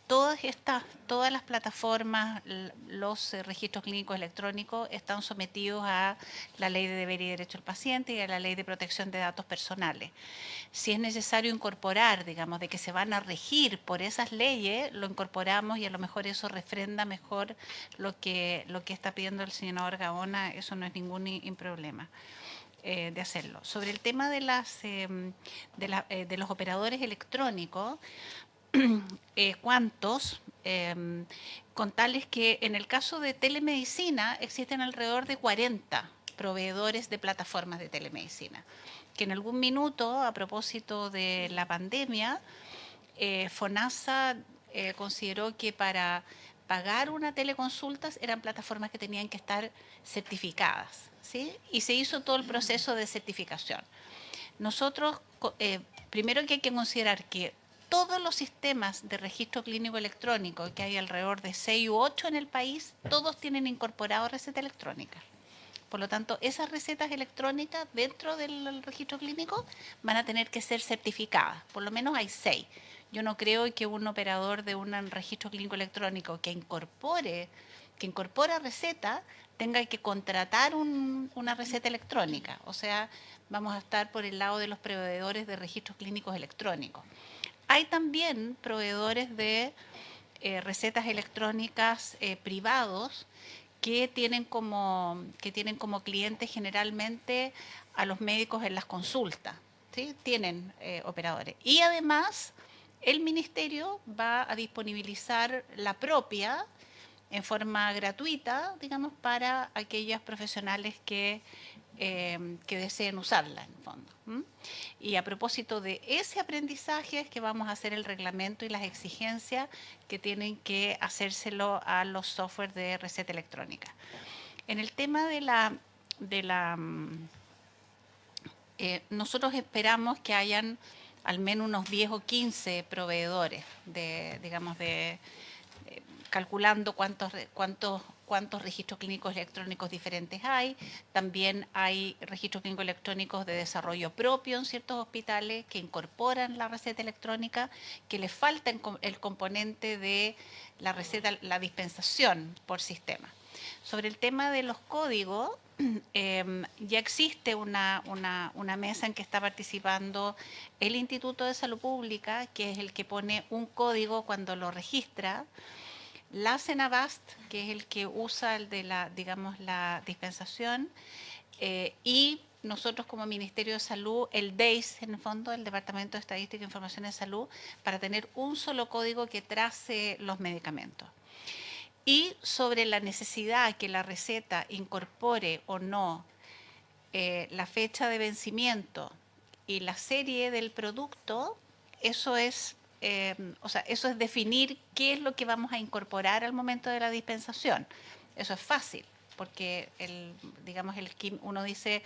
todas las plataformas, los registros clínicos electrónicos están sometidos a la Ley de Deber y Derecho del Paciente y a la Ley de Protección de Datos Personales. Si es necesario incorporar, digamos, de que se van a regir por esas leyes, lo incorporamos y a lo mejor eso refrenda mejor lo que está pidiendo el senador Gaona, eso no es ningún problema de hacerlo. Sobre el tema de los operadores electrónicos, ¿cuántos? Contarles que en el caso de telemedicina existen alrededor de 40 proveedores de plataformas de telemedicina, que en algún minuto, a propósito de la pandemia, FONASA consideró que para pagar una teleconsulta eran plataformas que tenían que estar certificadas, ¿sí? Y se hizo todo el proceso de certificación. Nosotros, primero que hay que considerar que todos los sistemas de registro clínico electrónico, que hay alrededor de 6 u 8 en el país, todos tienen incorporado receta electrónica. Por lo tanto, esas recetas electrónicas dentro del registro clínico van a tener que ser certificadas. Por lo menos hay 6. Yo no creo que un operador de un registro clínico electrónico que incorpora receta tenga que contratar una receta electrónica. O sea, vamos a estar por el lado de los proveedores de registros clínicos electrónicos. Hay también proveedores de recetas electrónicas privados que tienen como clientes generalmente a los médicos en las consultas, ¿sí? Tienen operadores. Y además, el ministerio va a disponibilizar la propia en forma gratuita, digamos, para aquellos profesionales que deseen usarla, en el fondo. Y a propósito de ese aprendizaje es que vamos a hacer el reglamento y las exigencias que tienen que hacérselo a los software de receta electrónica. En el tema nosotros esperamos que hayan al menos unos 10 o 15 proveedores calculando cuántos cuántos registros clínicos electrónicos diferentes hay. También hay registros clínicos electrónicos de desarrollo propio en ciertos hospitales que incorporan la receta electrónica, que le falta el componente de la receta, la dispensación por sistema. Sobre el tema de los códigos, ya existe una mesa en que está participando el Instituto de Salud Pública, que es el que pone un código cuando lo registra, la Senabast, que es el que usa el de la, digamos, la dispensación, y nosotros como Ministerio de Salud, el DEIS, en el fondo, el Departamento de Estadística e Información de Salud, para tener un solo código que trace los medicamentos. Y sobre la necesidad que la receta incorpore o no la fecha de vencimiento y la serie del producto, eso es, eso es definir qué es lo que vamos a incorporar al momento de la dispensación. Eso es fácil, porque uno dice,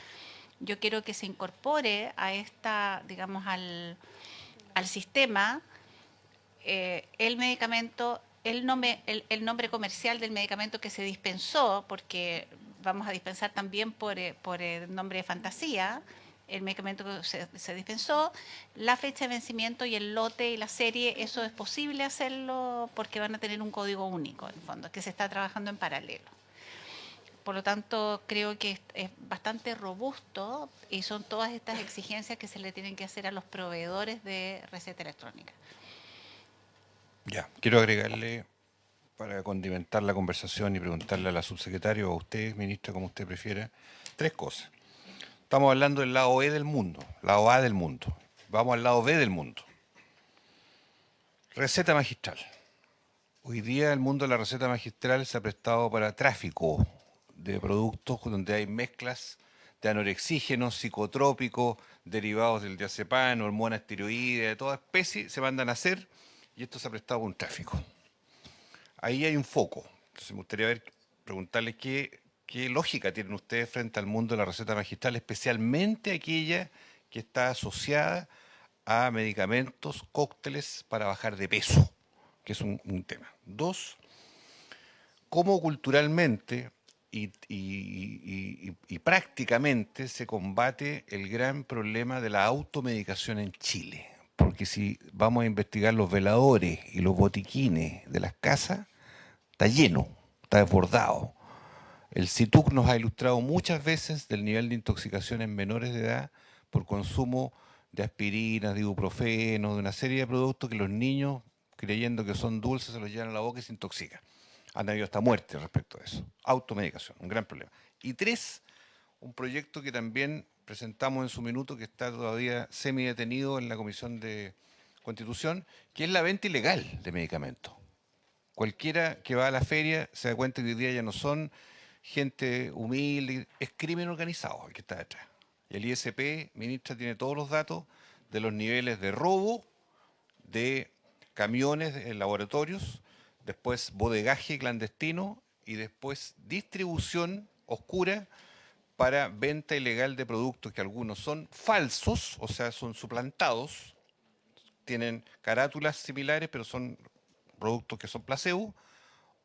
yo quiero que se incorpore a esta, digamos, al sistema el medicamento, el nombre comercial del medicamento que se dispensó, porque vamos a dispensar también por el nombre de fantasía, el medicamento que se dispensó, la fecha de vencimiento y el lote y la serie. Eso es posible hacerlo porque van a tener un código único, en el fondo, que se está trabajando en paralelo. Por lo tanto, creo que es bastante robusto y son todas estas exigencias que se le tienen que hacer a los proveedores de receta electrónica. Ya, quiero agregarle, para condimentar la conversación y preguntarle a la subsecretaria o a usted, ministra, como usted prefiera, 3 cosas. Estamos hablando del lado E del mundo, lado A del mundo. Vamos al lado B del mundo. Receta magistral. Hoy día el mundo de la receta magistral se ha prestado para tráfico de productos donde hay mezclas de anorexígenos, psicotrópicos, derivados del diazepam, hormonas tiroides, de toda especie, se mandan a hacer y esto se ha prestado para un tráfico. Ahí hay un foco. Entonces me gustaría preguntarles qué lógica tienen ustedes frente al mundo de la receta magistral, especialmente aquella que está asociada a medicamentos, cócteles para bajar de peso, que es un tema. 2, cómo culturalmente y prácticamente se combate el gran problema de la automedicación en Chile. Porque si vamos a investigar los veladores y los botiquines de las casas, está lleno, está desbordado. El CITUC nos ha ilustrado muchas veces del nivel de intoxicación en menores de edad por consumo de aspirinas, de ibuprofeno, de una serie de productos que los niños, creyendo que son dulces, se los llevan a la boca y se intoxican. Han habido hasta muerte respecto a eso. Automedicación, un gran problema. Y 3, un proyecto que también presentamos en su minuto, que está todavía semidetenido en la Comisión de Constitución, que es la venta ilegal de medicamentos. Cualquiera que va a la feria se da cuenta que hoy día ya no son gente humilde, es crimen organizado el que está detrás. Y el ISP, ministra, tiene todos los datos de los niveles de robo de camiones en laboratorios, después bodegaje clandestino y después distribución oscura para venta ilegal de productos que algunos son falsos, o sea, son suplantados, tienen carátulas similares, pero son productos que son placebo,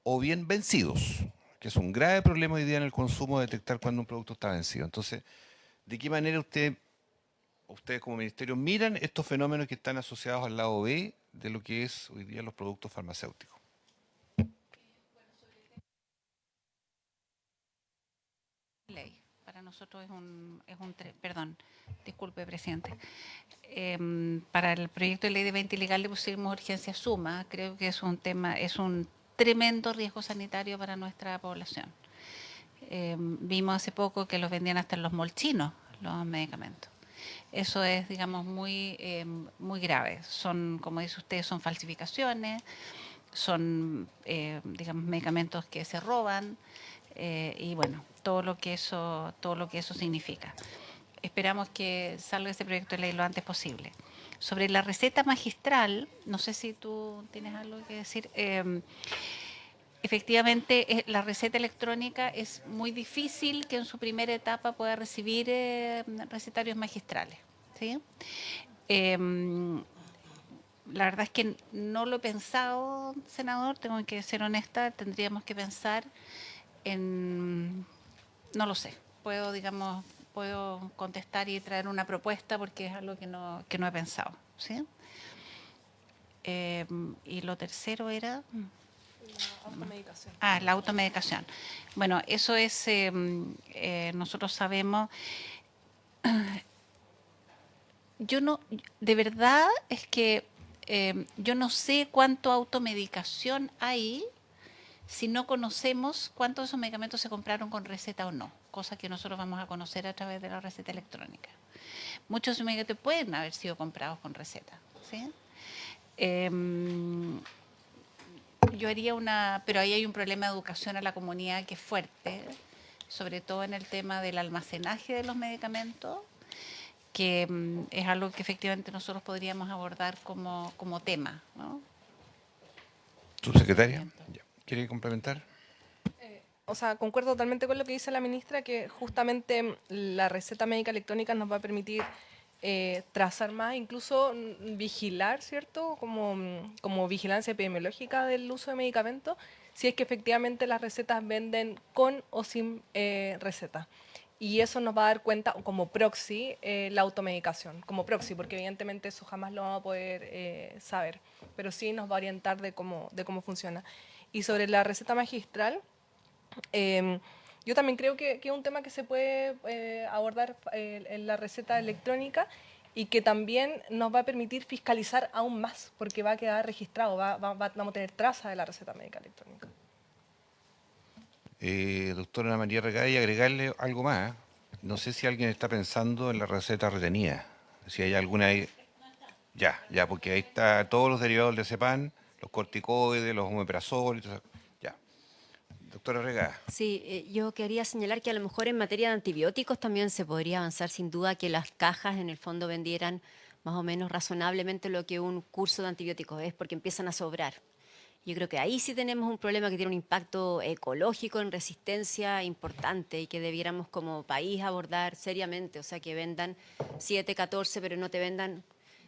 o bien vencidos, que es un grave problema hoy día en el consumo, detectar cuando un producto está vencido. Entonces, ¿de qué manera ustedes como ministerio miran estos fenómenos que están asociados al lado B de lo que es hoy día los productos farmacéuticos? Ley. Para nosotros perdón, disculpe, presidente. Para el proyecto de ley de venta ilegal le pusimos urgencia suma. Creo que es un tremendo riesgo sanitario para nuestra población. Vimos hace poco que los vendían hasta en los molchinos, los medicamentos. Eso es, digamos, muy grave. Son, como dice usted, son falsificaciones, son, digamos, medicamentos que se roban, y bueno, todo lo que eso significa. Esperamos que salga ese proyecto de ley lo antes posible. Sobre la receta magistral, no sé si tú tienes algo que decir. Efectivamente, la receta electrónica es muy difícil que en su primera etapa pueda recibir recetarios magistrales, ¿sí? La verdad es que no lo he pensado, senador, tengo que ser honesta, tendríamos que pensar No lo sé. Puedo contestar y traer una propuesta porque es algo que no he pensado. ¿Sí? Y lo tercero era... La automedicación. La automedicación. Bueno, eso es, nosotros sabemos, de verdad es que yo no sé cuánto automedicación hay si no conocemos cuántos de esos medicamentos se compraron con receta o no, cosa que nosotros vamos a conocer a través de la receta electrónica. Muchos de esos medicamentos pueden haber sido comprados con receta, ¿sí? Pero ahí hay un problema de educación a la comunidad que es fuerte, sobre todo en el tema del almacenaje de los medicamentos, que es algo que efectivamente nosotros podríamos abordar como tema, ¿no? Subsecretaria, ¿quiere complementar? O sea, concuerdo totalmente con lo que dice la ministra, que justamente la receta médica electrónica nos va a permitir trazar más, incluso vigilar, ¿cierto? Como vigilancia epidemiológica del uso de medicamentos, si es que efectivamente las recetas venden con o sin receta. Y eso nos va a dar cuenta, como proxy, la automedicación, como proxy, porque evidentemente eso jamás lo vamos a poder saber, pero sí nos va a orientar de cómo funciona. Y sobre la receta magistral, yo también creo que es un tema que se puede abordar en la receta electrónica y que también nos va a permitir fiscalizar aún más, porque va a quedar registrado, vamos a tener traza de la receta médica electrónica. Doctora Ana María Regay, agregarle algo más. No sé si alguien está pensando en la receta retenida. Si hay alguna ahí. Ya, porque ahí está todos los derivados del diazepam, los corticoides, los omeprazol, ya. Doctora Regay. Sí, yo quería señalar que a lo mejor en materia de antibióticos también se podría avanzar, sin duda, que las cajas en el fondo vendieran más o menos razonablemente lo que un curso de antibióticos es, porque empiezan a sobrar. Yo creo que ahí sí tenemos un problema que tiene un impacto ecológico en resistencia importante y que debiéramos como país abordar seriamente, o sea, que vendan 7, 14, pero no te vendan,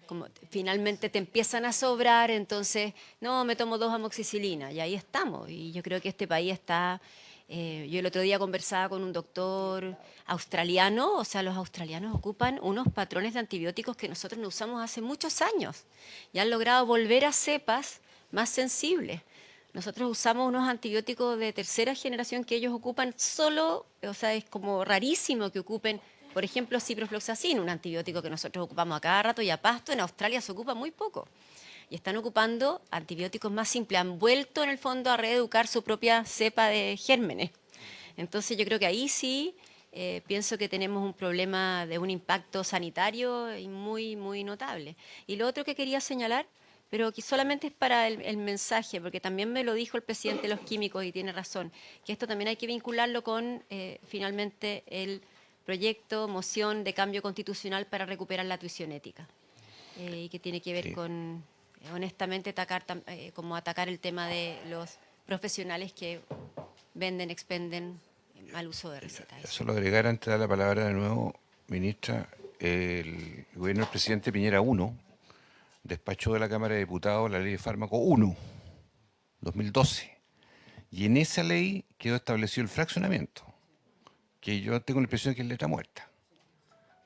como finalmente te empiezan a sobrar, entonces, no, me tomo 2 amoxicilina, y ahí estamos. Y yo creo que este país está... yo el otro día conversaba con un doctor australiano, o sea, los australianos ocupan unos patrones de antibióticos que nosotros no usamos hace muchos años y han logrado volver a cepas más sensibles. Nosotros usamos unos antibióticos de tercera generación que ellos ocupan solo, o sea, es como rarísimo que ocupen, por ejemplo, ciprofloxacin, un antibiótico que nosotros ocupamos a cada rato y a pasto, en Australia se ocupa muy poco. Y están ocupando antibióticos más simples, han vuelto en el fondo a reeducar su propia cepa de gérmenes. Entonces yo creo que ahí sí pienso que tenemos un problema de un impacto sanitario y muy, muy notable. Y lo otro que quería señalar, pero que solamente es para el mensaje, porque también me lo dijo el presidente de los químicos y tiene razón, que esto también hay que vincularlo con finalmente el proyecto, moción de cambio constitucional para recuperar la tuición ética, y que tiene que ver con, honestamente, atacar el tema de los profesionales que venden, expenden mal uso de recetas. Solo agregar, antes de dar la palabra de nuevo, ministra, el gobierno del presidente Piñera 1 despachó de la Cámara de Diputados la ley de fármaco 1, 2012. Y en esa ley quedó establecido el fraccionamiento, que yo tengo la impresión que es letra muerta,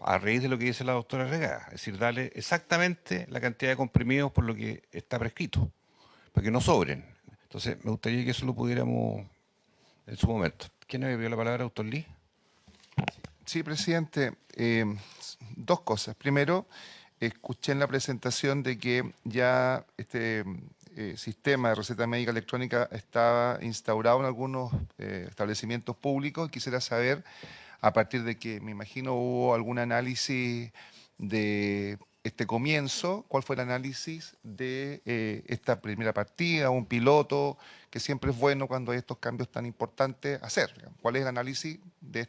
a raíz de lo que dice la doctora Regada, es decir, darle exactamente la cantidad de comprimidos por lo que está prescrito, para que no sobren. Entonces, me gustaría que eso lo pudiéramos en su momento. ¿Quién me dio la palabra, doctor Lee? Sí, presidente. 2 cosas. Primero, escuché en la presentación de que ya este sistema de receta médica electrónica estaba instaurado en algunos establecimientos públicos. Quisiera saber, a partir de que me imagino hubo algún análisis de este comienzo, cuál fue el análisis de esta primera partida, un piloto, que siempre es bueno cuando hay estos cambios tan importantes hacer. ¿Cuál es el análisis de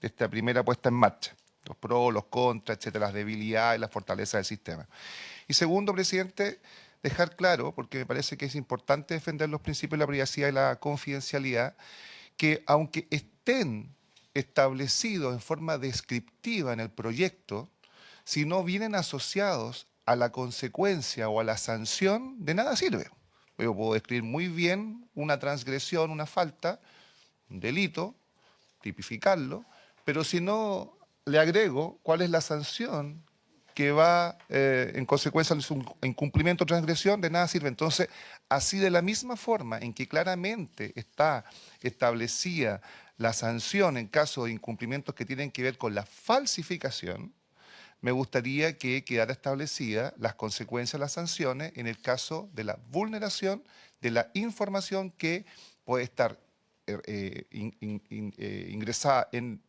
esta primera puesta en marcha? Los pros, los contras, etcétera, las debilidades, las fortalezas del sistema. Y segundo, presidente, dejar claro, porque me parece que es importante defender los principios de la privacidad y la confidencialidad, que aunque estén establecidos en forma descriptiva en el proyecto, si no vienen asociados a la consecuencia o a la sanción, de nada sirve. Yo puedo describir muy bien una transgresión, una falta, un delito, tipificarlo, pero si no le agrego cuál es la sanción que va en consecuencia de su incumplimiento o transgresión, de nada sirve. Entonces, así de la misma forma en que claramente está establecida la sanción en caso de incumplimientos que tienen que ver con la falsificación, me gustaría que quedara establecida las consecuencias, las sanciones en el caso de la vulneración de la información que puede estar ingresada en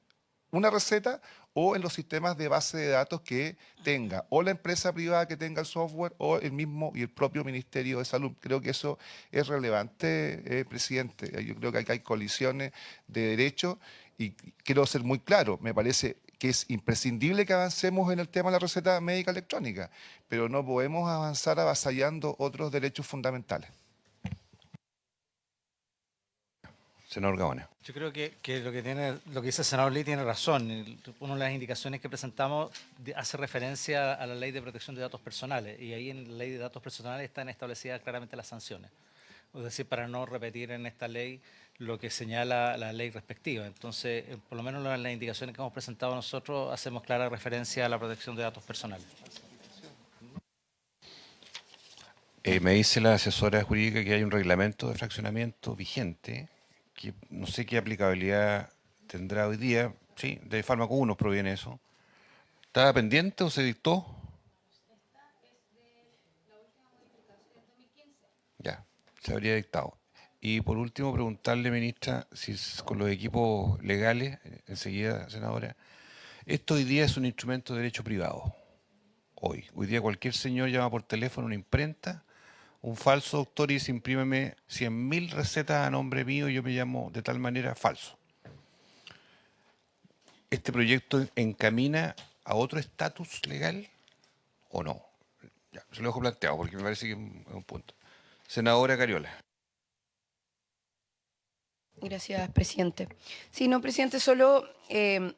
una receta o en los sistemas de base de datos que tenga o la empresa privada que tenga el software o el mismo y el propio Ministerio de Salud. Creo que eso es relevante, presidente. Yo creo que acá hay colisiones de derechos y quiero ser muy claro, me parece que es imprescindible que avancemos en el tema de la receta médica electrónica, pero no podemos avanzar avasallando otros derechos fundamentales. Senador Gaona. Yo creo que lo que dice el senador Lee tiene razón. Una de las indicaciones que presentamos hace referencia a la Ley de Protección de Datos Personales y ahí en la Ley de Datos Personales están establecidas claramente las sanciones. Es decir, para no repetir en esta ley lo que señala la ley respectiva. Entonces, por lo menos en las indicaciones que hemos presentado nosotros hacemos clara referencia a la protección de datos personales. Me dice la asesora jurídica que hay un reglamento de fraccionamiento vigente que no sé qué aplicabilidad tendrá hoy día. Sí, de Fármaco 1 proviene eso. ¿Estaba pendiente o se dictó? Ya, se habría dictado. Y por último, preguntarle, ministra, si con los equipos legales, enseguida, senadora, esto hoy día es un instrumento de derecho privado. Hoy día cualquier señor llama por teléfono a una imprenta, un falso doctor y dice, imprímeme 100.000 recetas a nombre mío y yo me llamo de tal manera falso. ¿Este proyecto encamina a otro estatus legal o no? Ya, se lo dejo planteado porque me parece que es un punto. Senadora Cariola. Gracias, presidente. Sí, no, presidente, solo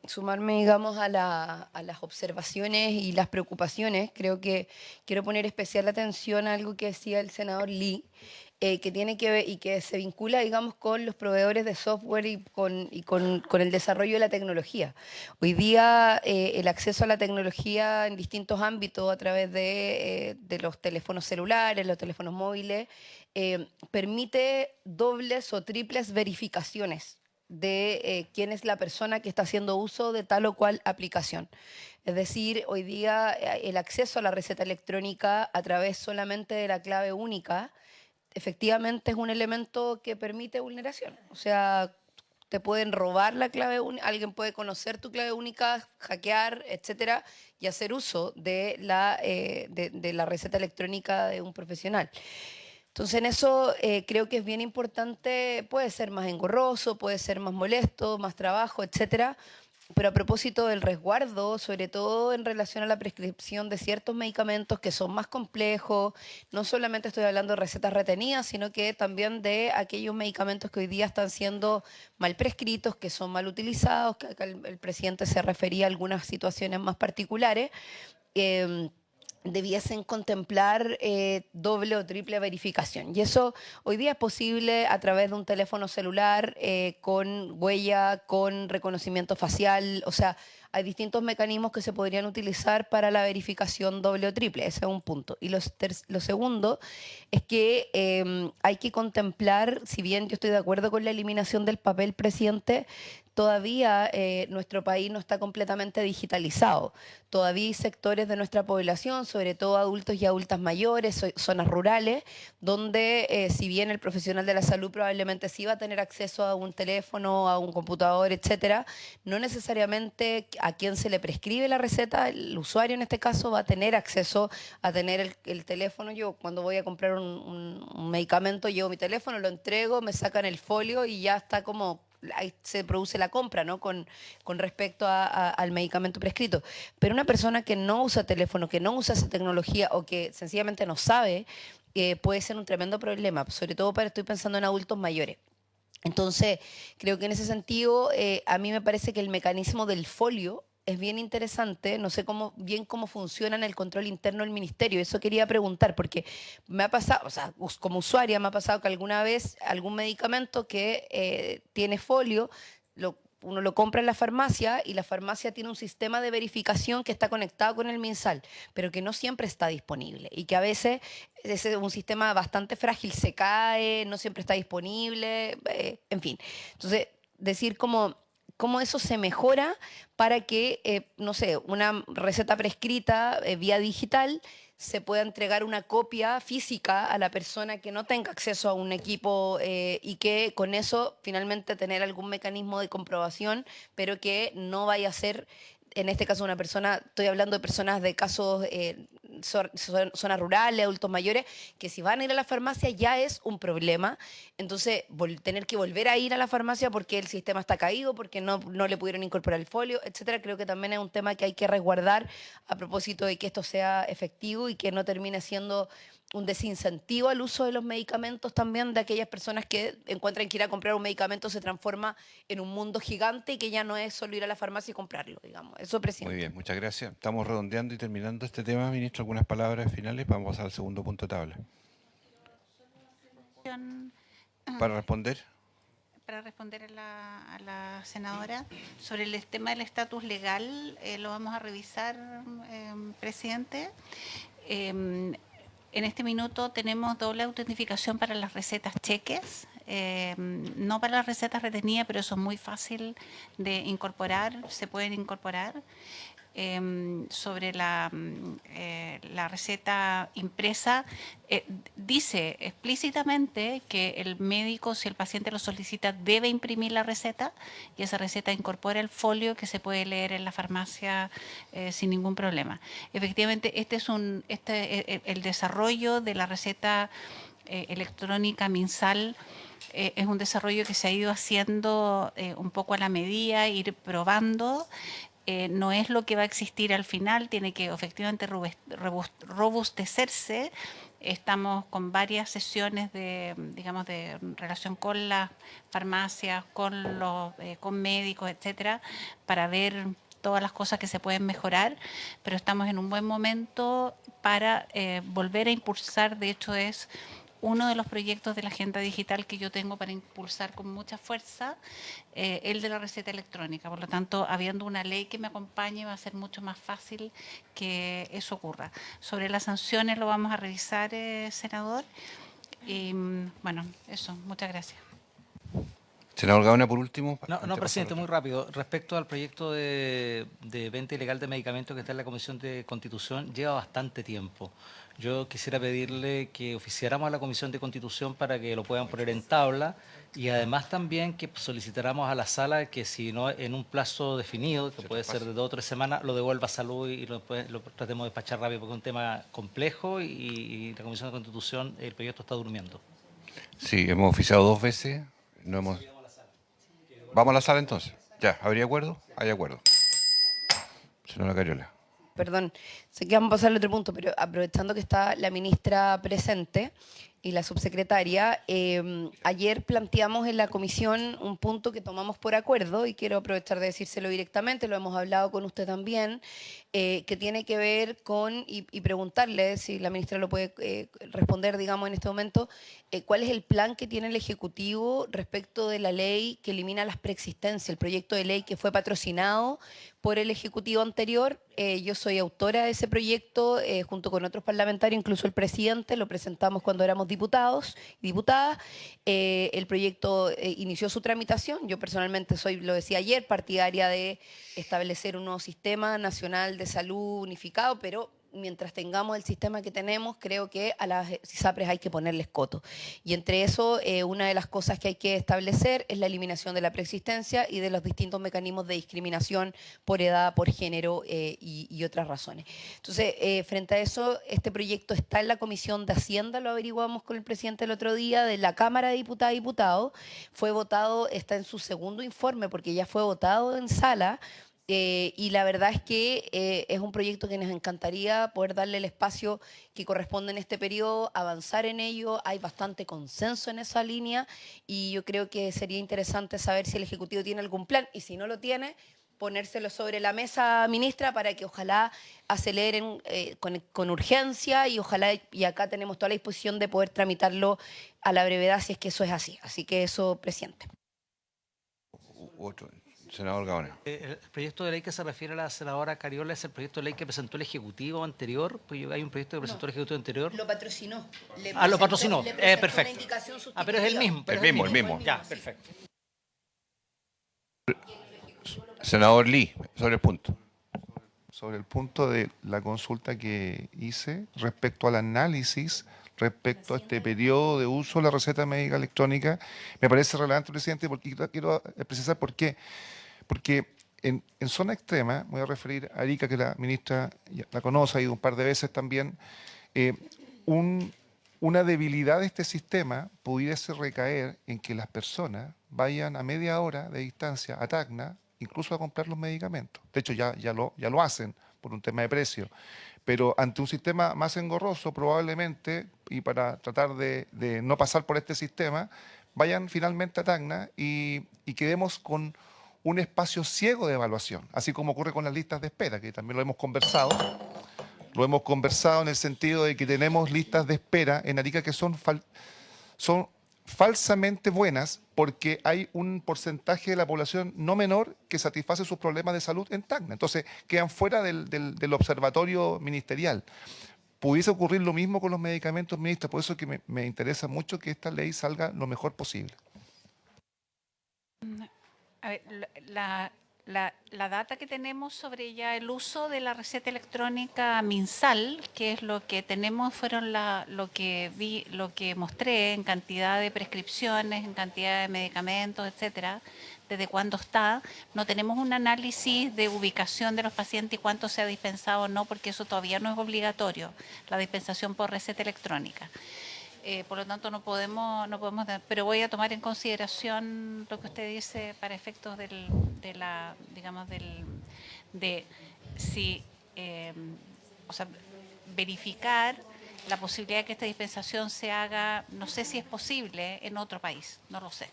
sumarme, digamos, a las observaciones y las preocupaciones. Creo que quiero poner especial atención a algo que decía el senador Lee, que tiene que ver y que se vincula, digamos, con los proveedores de software y con el desarrollo de la tecnología. Hoy día el acceso a la tecnología en distintos ámbitos a través de los teléfonos celulares, los teléfonos móviles, permite dobles o triples verificaciones de quién es la persona que está haciendo uso de tal o cual aplicación. Es decir, hoy día el acceso a la receta electrónica a través solamente de la clave única efectivamente es un elemento que permite vulneración. O sea, te pueden robar la clave única, alguien puede conocer tu clave única, hackear, etcétera, y hacer uso de la receta electrónica de un profesional. Entonces, en eso creo que es bien importante, puede ser más engorroso, puede ser más molesto, más trabajo, etcétera, pero a propósito del resguardo, sobre todo en relación a la prescripción de ciertos medicamentos que son más complejos, no solamente estoy hablando de recetas retenidas, sino que también de aquellos medicamentos que hoy día están siendo mal prescritos, que son mal utilizados, que acá el presidente se refería a algunas situaciones más particulares, debiesen contemplar doble o triple verificación. Y eso hoy día es posible a través de un teléfono celular con huella, con reconocimiento facial, o sea, hay distintos mecanismos que se podrían utilizar para la verificación doble o triple, ese es un punto. Y lo segundo es que hay que contemplar, si bien yo estoy de acuerdo con la eliminación del papel, presidente, todavía nuestro país no está completamente digitalizado. Todavía hay sectores de nuestra población, sobre todo adultos y adultas mayores, zonas rurales, donde si bien el profesional de la salud probablemente sí va a tener acceso a un teléfono, a un computador, etcétera, no necesariamente a quien se le prescribe la receta, el usuario en este caso va a tener acceso a tener el teléfono. Yo cuando voy a comprar un medicamento llevo mi teléfono, lo entrego, me sacan el folio y ya está como... ahí se produce la compra, ¿no? Con respecto al medicamento prescrito. Pero una persona que no usa teléfono, que no usa esa tecnología o que sencillamente no sabe, puede ser un tremendo problema, sobre todo estoy pensando en adultos mayores. Entonces, creo que en ese sentido, a mí me parece que el mecanismo del folio es bien interesante, no sé bien cómo funciona en el control interno del ministerio, eso quería preguntar, porque me ha pasado, o sea, como usuaria me ha pasado que alguna vez algún medicamento que tiene folio, uno lo compra en la farmacia y la farmacia tiene un sistema de verificación que está conectado con el MinSal, pero que no siempre está disponible y que a veces es un sistema bastante frágil, se cae, no siempre está disponible, en fin. Entonces, decir cómo eso se mejora para que, no sé, una receta prescrita vía digital se pueda entregar una copia física a la persona que no tenga acceso a un equipo y que con eso finalmente tener algún mecanismo de comprobación, pero que no vaya a ser, en este caso una persona, estoy hablando de personas de casos, zonas rurales, adultos mayores, que si van a ir a la farmacia ya es un problema. Entonces, tener que volver a ir a la farmacia porque el sistema está caído, porque no le pudieron incorporar el folio, etcétera, creo que también es un tema que hay que resguardar a propósito de que esto sea efectivo y que no termine siendo un desincentivo al uso de los medicamentos también de aquellas personas que encuentran que ir a comprar un medicamento se transforma en un mundo gigante y que ya no es solo ir a la farmacia y comprarlo, digamos. Eso, presidente. Muy bien, muchas gracias. Estamos redondeando y terminando este tema, ministro. ¿Algunas palabras finales? Vamos a pasar al segundo punto de tabla. Para responder. Para responder a la senadora, sobre el tema del estatus legal, lo vamos a revisar, presidente. En este minuto tenemos doble autentificación para las recetas cheques, no para las recetas retenidas, pero eso es muy fácil de incorporar, se pueden incorporar. Sobre la receta impresa, dice explícitamente que el médico, si el paciente lo solicita, debe imprimir la receta y esa receta incorpora el folio que se puede leer en la farmacia sin ningún problema. Efectivamente, el desarrollo de la receta electrónica MinSal es un desarrollo que se ha ido haciendo un poco a la medida, ir probando. No es lo que va a existir al final, tiene que efectivamente robustecerse. Estamos con varias sesiones de relación con las farmacias, con médicos, etcétera, para ver todas las cosas que se pueden mejorar, pero estamos en un buen momento para volver a impulsar. De hecho, es uno de los proyectos de la agenda digital que yo tengo para impulsar con mucha fuerza, el de la receta electrónica. Por lo tanto, habiendo una ley que me acompañe, va a ser mucho más fácil que eso ocurra. Sobre las sanciones lo vamos a revisar, senador. Y bueno, eso. Muchas gracias. Senador Gaona, por último. No, presidente, muy rápido. Respecto al proyecto de venta ilegal de medicamentos que está en la Comisión de Constitución, lleva bastante tiempo. Yo quisiera pedirle que oficiáramos a la Comisión de Constitución para que lo puedan poner en tabla y además también que solicitáramos a la sala que si no en un plazo definido, que puede ser de 2 o 3 semanas, lo devuelva a salud y lo tratemos de despachar rápido porque es un tema complejo y la Comisión de Constitución, el proyecto está durmiendo. Sí, hemos oficiado 2 veces. No hemos... Vamos a la sala entonces. Ya, ¿habría acuerdo? Hay acuerdo. Senadora Cariola. Perdón, sé que vamos a pasar al otro punto, pero aprovechando que está la ministra presente y la subsecretaria, ayer planteamos en la comisión un punto que tomamos por acuerdo y quiero aprovechar de decírselo directamente, lo hemos hablado con usted también, que tiene que ver con, y preguntarle si la ministra lo puede responder, digamos, en este momento, cuál es el plan que tiene el Ejecutivo respecto de la ley que elimina las preexistencias, el proyecto de ley que fue patrocinado por el Ejecutivo anterior. Yo soy autora de ese proyecto junto con otros parlamentarios, incluso el presidente, lo presentamos cuando éramos diputados y diputadas. El proyecto inició su tramitación. Yo personalmente soy, lo decía ayer, partidaria de establecer un nuevo sistema nacional de salud unificado, pero mientras tengamos el sistema que tenemos, creo que a las ISAPRES hay que ponerles coto. Y entre eso, una de las cosas que hay que establecer es la eliminación de la preexistencia y de los distintos mecanismos de discriminación por edad, por género y otras razones. Entonces, frente a eso, este proyecto está en la Comisión de Hacienda, lo averiguamos con el presidente el otro día, de la Cámara de Diputadas y Diputados. Fue votado, está en su segundo informe, porque ya fue votado en sala. Y la verdad es que es un proyecto que nos encantaría poder darle el espacio que corresponde en este periodo, avanzar en ello. Hay bastante consenso en esa línea y yo creo que sería interesante saber si el Ejecutivo tiene algún plan y si no lo tiene, ponérselo sobre la mesa, ministra, para que ojalá aceleren con urgencia y ojalá, y acá tenemos toda la disposición de poder tramitarlo a la brevedad si es que eso es así. Así que eso, presidente. Otro, senador Gaona. El proyecto de ley que se refiere a la senadora Cariola es el proyecto de ley que presentó el Ejecutivo anterior, pues hay un proyecto que presentó el Ejecutivo anterior. Lo patrocinó. Lo patrocinó. Le presentó Perfecto. una indicación Pero es el mismo. pero El mismo. Ya, perfecto. Senador Lee, sobre el punto. Sobre el punto de la consulta que hice respecto al análisis, respecto a este periodo de uso de la receta médica electrónica, me parece relevante, presidente, porque quiero precisar por qué. Porque en zona extrema, me voy a referir a Arica, que la ministra ya la conoce, ha ido un par de veces también, una debilidad de este sistema pudiese recaer en que las personas vayan a media hora de distancia a Tacna, incluso a comprar los medicamentos. De hecho, ya lo hacen por un tema de precio. Pero ante un sistema más engorroso, probablemente, y para tratar de no pasar por este sistema, vayan finalmente a Tacna y quedemos con un espacio ciego de evaluación, así como ocurre con las listas de espera, que también lo hemos conversado. Lo hemos conversado en el sentido de que tenemos listas de espera en Arica que son falsamente buenas porque hay un porcentaje de la población no menor que satisface sus problemas de salud en Tacna. Entonces quedan fuera del observatorio ministerial. Pudiese ocurrir lo mismo con los medicamentos, ministra, por eso que me interesa mucho que esta ley salga lo mejor posible. A ver, la data que tenemos sobre ya el uso de la receta electrónica MinSal, que es lo que tenemos, fueron lo que mostré en cantidad de prescripciones, en cantidad de medicamentos, etcétera, desde cuándo está. No tenemos un análisis de ubicación de los pacientes y cuánto se ha dispensado o no, porque eso todavía no es obligatorio, la dispensación por receta electrónica. Por lo tanto, no podemos, pero voy a tomar en consideración lo que usted dice para efectos de verificar la posibilidad de que esta dispensación se haga, no sé si es posible en otro país, no lo sé.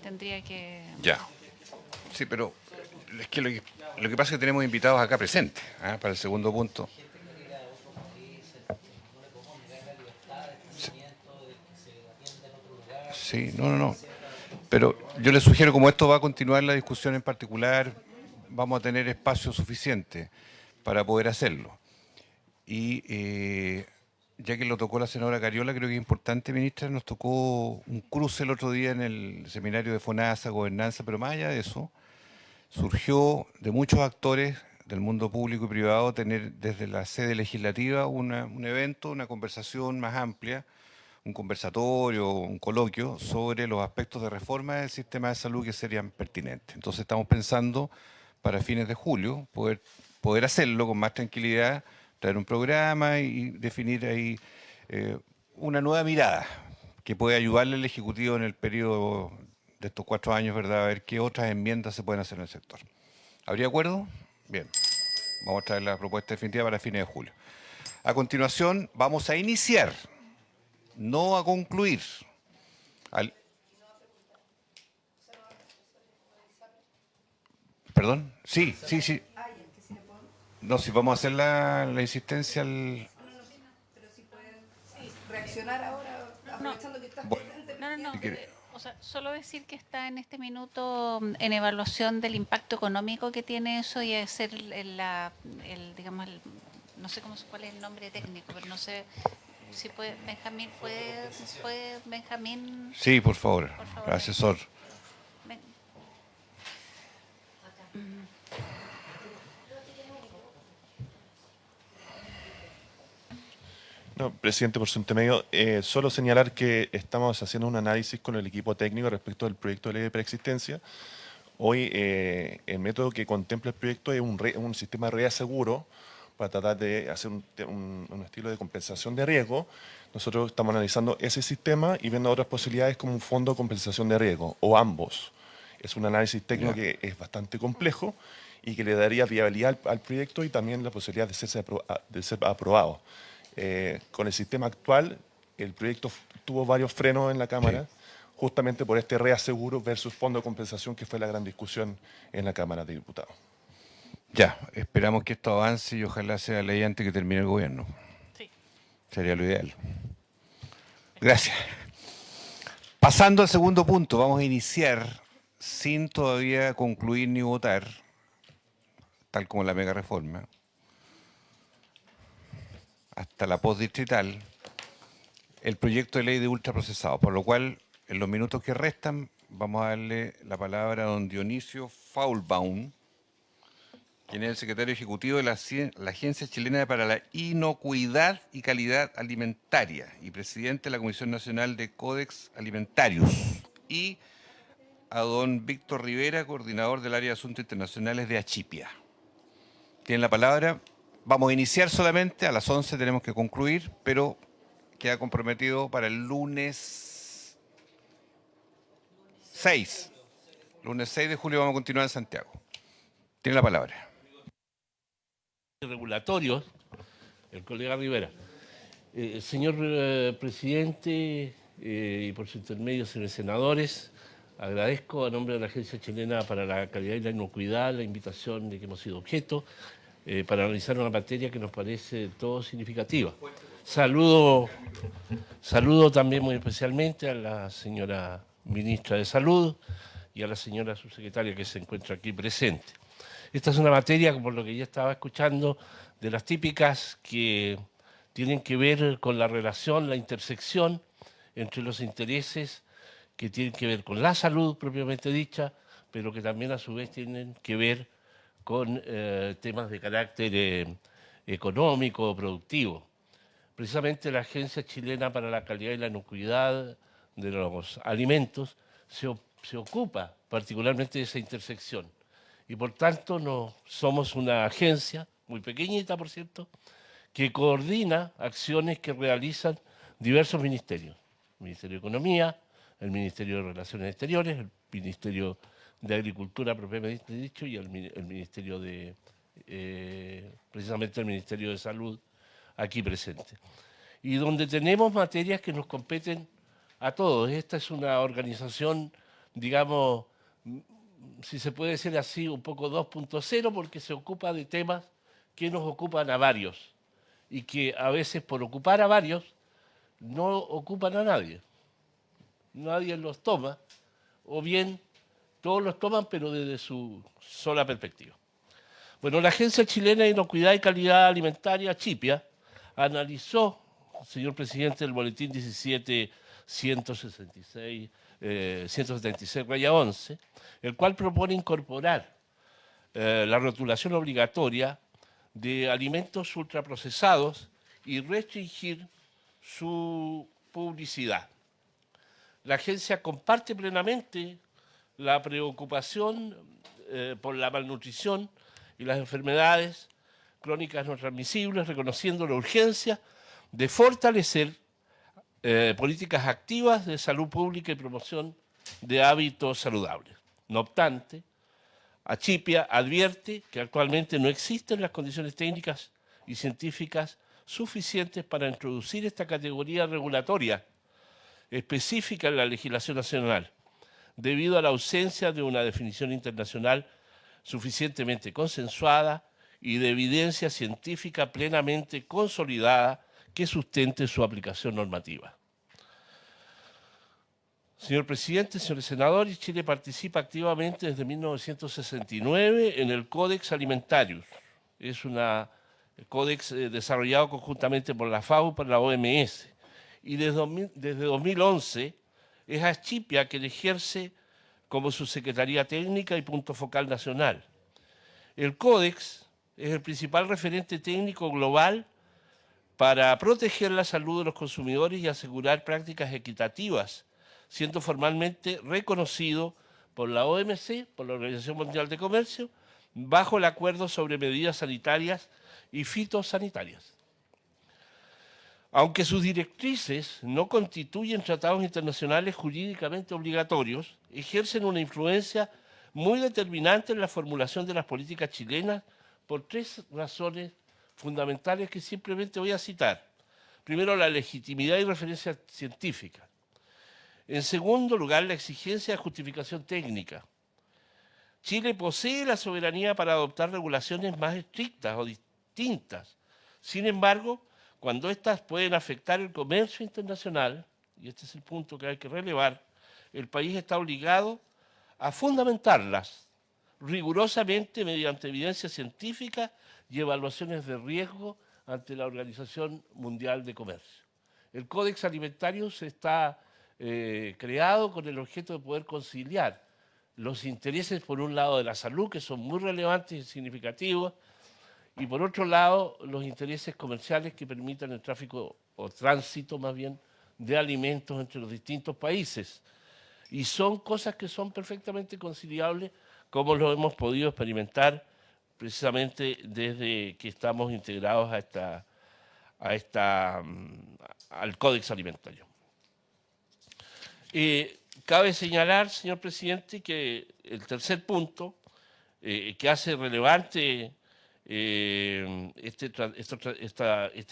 Tendría que... Ya. Sí, pero es que lo que pasa es que tenemos invitados acá presentes, para el segundo punto. Sí, no. Pero yo les sugiero, como esto va a continuar la discusión en particular, vamos a tener espacio suficiente para poder hacerlo. Y ya que lo tocó la senadora Cariola, creo que es importante, ministra, nos tocó un cruce el otro día en el seminario de FONASA, Gobernanza, pero más allá de eso, surgió de muchos actores del mundo público y privado tener desde la sede legislativa un evento, una conversación más amplia, un conversatorio, un coloquio sobre los aspectos de reforma del sistema de salud que serían pertinentes. Entonces estamos pensando para fines de julio poder hacerlo con más tranquilidad, traer un programa y definir ahí una nueva mirada que puede ayudarle al Ejecutivo en el periodo de estos 4 años, ¿verdad? A ver qué otras enmiendas se pueden hacer en el sector. ¿Habría acuerdo? Bien. Vamos a traer la propuesta definitiva para fines de julio. A continuación, vamos a iniciar, no a concluir. ¿Perdón? Sí. No, si vamos a hacer la insistencia al... Pero si pueden reaccionar ahora, aprovechando que estás presente. No. Si quiere. O sea, solo decir que está en este minuto en evaluación del impacto económico que tiene eso y hacer no sé cuál es el nombre técnico, pero no sé si puede, Benjamín, ¿puede Benjamín? Sí, por favor. Asesor. No, presidente, por su intermedio, solo señalar que estamos haciendo un análisis con el equipo técnico respecto del proyecto de ley de preexistencia. Hoy el método que contempla el proyecto es un sistema de reaseguro para tratar de hacer un estilo de compensación de riesgo. Nosotros estamos analizando ese sistema y viendo otras posibilidades como un fondo de compensación de riesgo, o ambos. Es un análisis técnico que es bastante complejo y que le daría viabilidad al proyecto y también la posibilidad de ser aprobado. Con el sistema actual, el proyecto tuvo varios frenos en la Cámara, justamente por este reaseguro versus fondo de compensación, que fue la gran discusión en la Cámara de Diputados. Ya, esperamos que esto avance y ojalá sea ley antes que termine el gobierno. Sí. Sería lo ideal. Gracias. Pasando al segundo punto, vamos a iniciar sin todavía concluir ni votar, tal como la mega reforma, hasta la postdistrital, el proyecto de ley de ultraprocesados, por lo cual, en los minutos que restan, vamos a darle la palabra a don Dionisio Faulbaum, quien es el secretario ejecutivo de la Agencia Chilena para la Inocuidad y Calidad Alimentaria y presidente de la Comisión Nacional de Códex Alimentarius, y a don Víctor Rivera, coordinador del área de Asuntos Internacionales de Achipia. Tienen la palabra. Vamos a iniciar solamente, a las 11 tenemos que concluir, pero queda comprometido para el lunes 6. Lunes 6 de julio vamos a continuar en Santiago. Tiene la palabra. Regulatorios, el colega Rivera. Señor presidente, y por su intermedio, señores senadores, agradezco a nombre de la Agencia Chilena para la Calidad y la Inocuidad la invitación de que hemos sido objeto para analizar una materia que nos parece todo significativa. Saludo también muy especialmente a la señora ministra de Salud y a la señora subsecretaria que se encuentra aquí presente. Esta es una materia, por lo que ya estaba escuchando, de las típicas que tienen que ver con la relación, la intersección entre los intereses que tienen que ver con la salud propiamente dicha, pero que también a su vez tienen que ver con temas de carácter económico o productivo. Precisamente la Agencia Chilena para la Calidad y la Inocuidad de los Alimentos se ocupa particularmente de esa intersección. Y por tanto somos una agencia, muy pequeñita por cierto, que coordina acciones que realizan diversos ministerios. El Ministerio de Economía, el Ministerio de Relaciones Exteriores, el Ministerio de Agricultura propiamente dicho y el Ministerio de, precisamente el Ministerio de Salud aquí presente. Y donde tenemos materias que nos competen a todos. Esta es una organización, digamos, si se puede decir así, un poco 2.0, porque se ocupa de temas que nos ocupan a varios y que a veces por ocupar a varios no ocupan a nadie. Nadie los toma, o bien todos los toman, pero desde su sola perspectiva. Bueno, la Agencia Chilena de Inocuidad y Calidad Alimentaria, Achipia, analizó, señor presidente, el boletín 176/11, el cual propone incorporar la rotulación obligatoria de alimentos ultraprocesados y restringir su publicidad. La agencia comparte plenamente la preocupación por la malnutrición y las enfermedades crónicas no transmisibles, reconociendo la urgencia de fortalecer políticas activas de salud pública y promoción de hábitos saludables. No obstante, Achipia advierte que actualmente no existen las condiciones técnicas y científicas suficientes para introducir esta categoría regulatoria específica en la legislación nacional, debido a la ausencia de una definición internacional suficientemente consensuada y de evidencia científica plenamente consolidada que sustente su aplicación normativa. Señor presidente, señores senadores, Chile participa activamente desde 1969 en el Códex Alimentarius. Es un códex desarrollado conjuntamente por la FAO y por la OMS. Y desde 2011 es Achipia quien ejerce como su Secretaría Técnica y punto focal nacional. El Códex es el principal referente técnico global para proteger la salud de los consumidores y asegurar prácticas equitativas, siendo formalmente reconocido por la OMC, por la Organización Mundial de Comercio, bajo el Acuerdo sobre Medidas Sanitarias y Fitosanitarias. Aunque sus directrices no constituyen tratados internacionales jurídicamente obligatorios, ejercen una influencia muy determinante en la formulación de las políticas chilenas por tres razones fundamentales que simplemente voy a citar. Primero, la legitimidad y referencia científica. En segundo lugar, la exigencia de justificación técnica. Chile posee la soberanía para adoptar regulaciones más estrictas o distintas. Sin embargo, cuando éstas pueden afectar el comercio internacional, y este es el punto que hay que relevar, el país está obligado a fundamentarlas rigurosamente mediante evidencia científica y evaluaciones de riesgo ante la Organización Mundial de Comercio. El Códex Alimentario se está creado con el objeto de poder conciliar los intereses, por un lado, de la salud, que son muy relevantes y significativos, y por otro lado, los intereses comerciales que permitan el tráfico, o tránsito más bien, de alimentos entre los distintos países. Y son cosas que son perfectamente conciliables, como lo hemos podido experimentar precisamente desde que estamos integrados al Códex Alimentario. Cabe señalar, señor presidente, que el tercer punto que hace relevante esta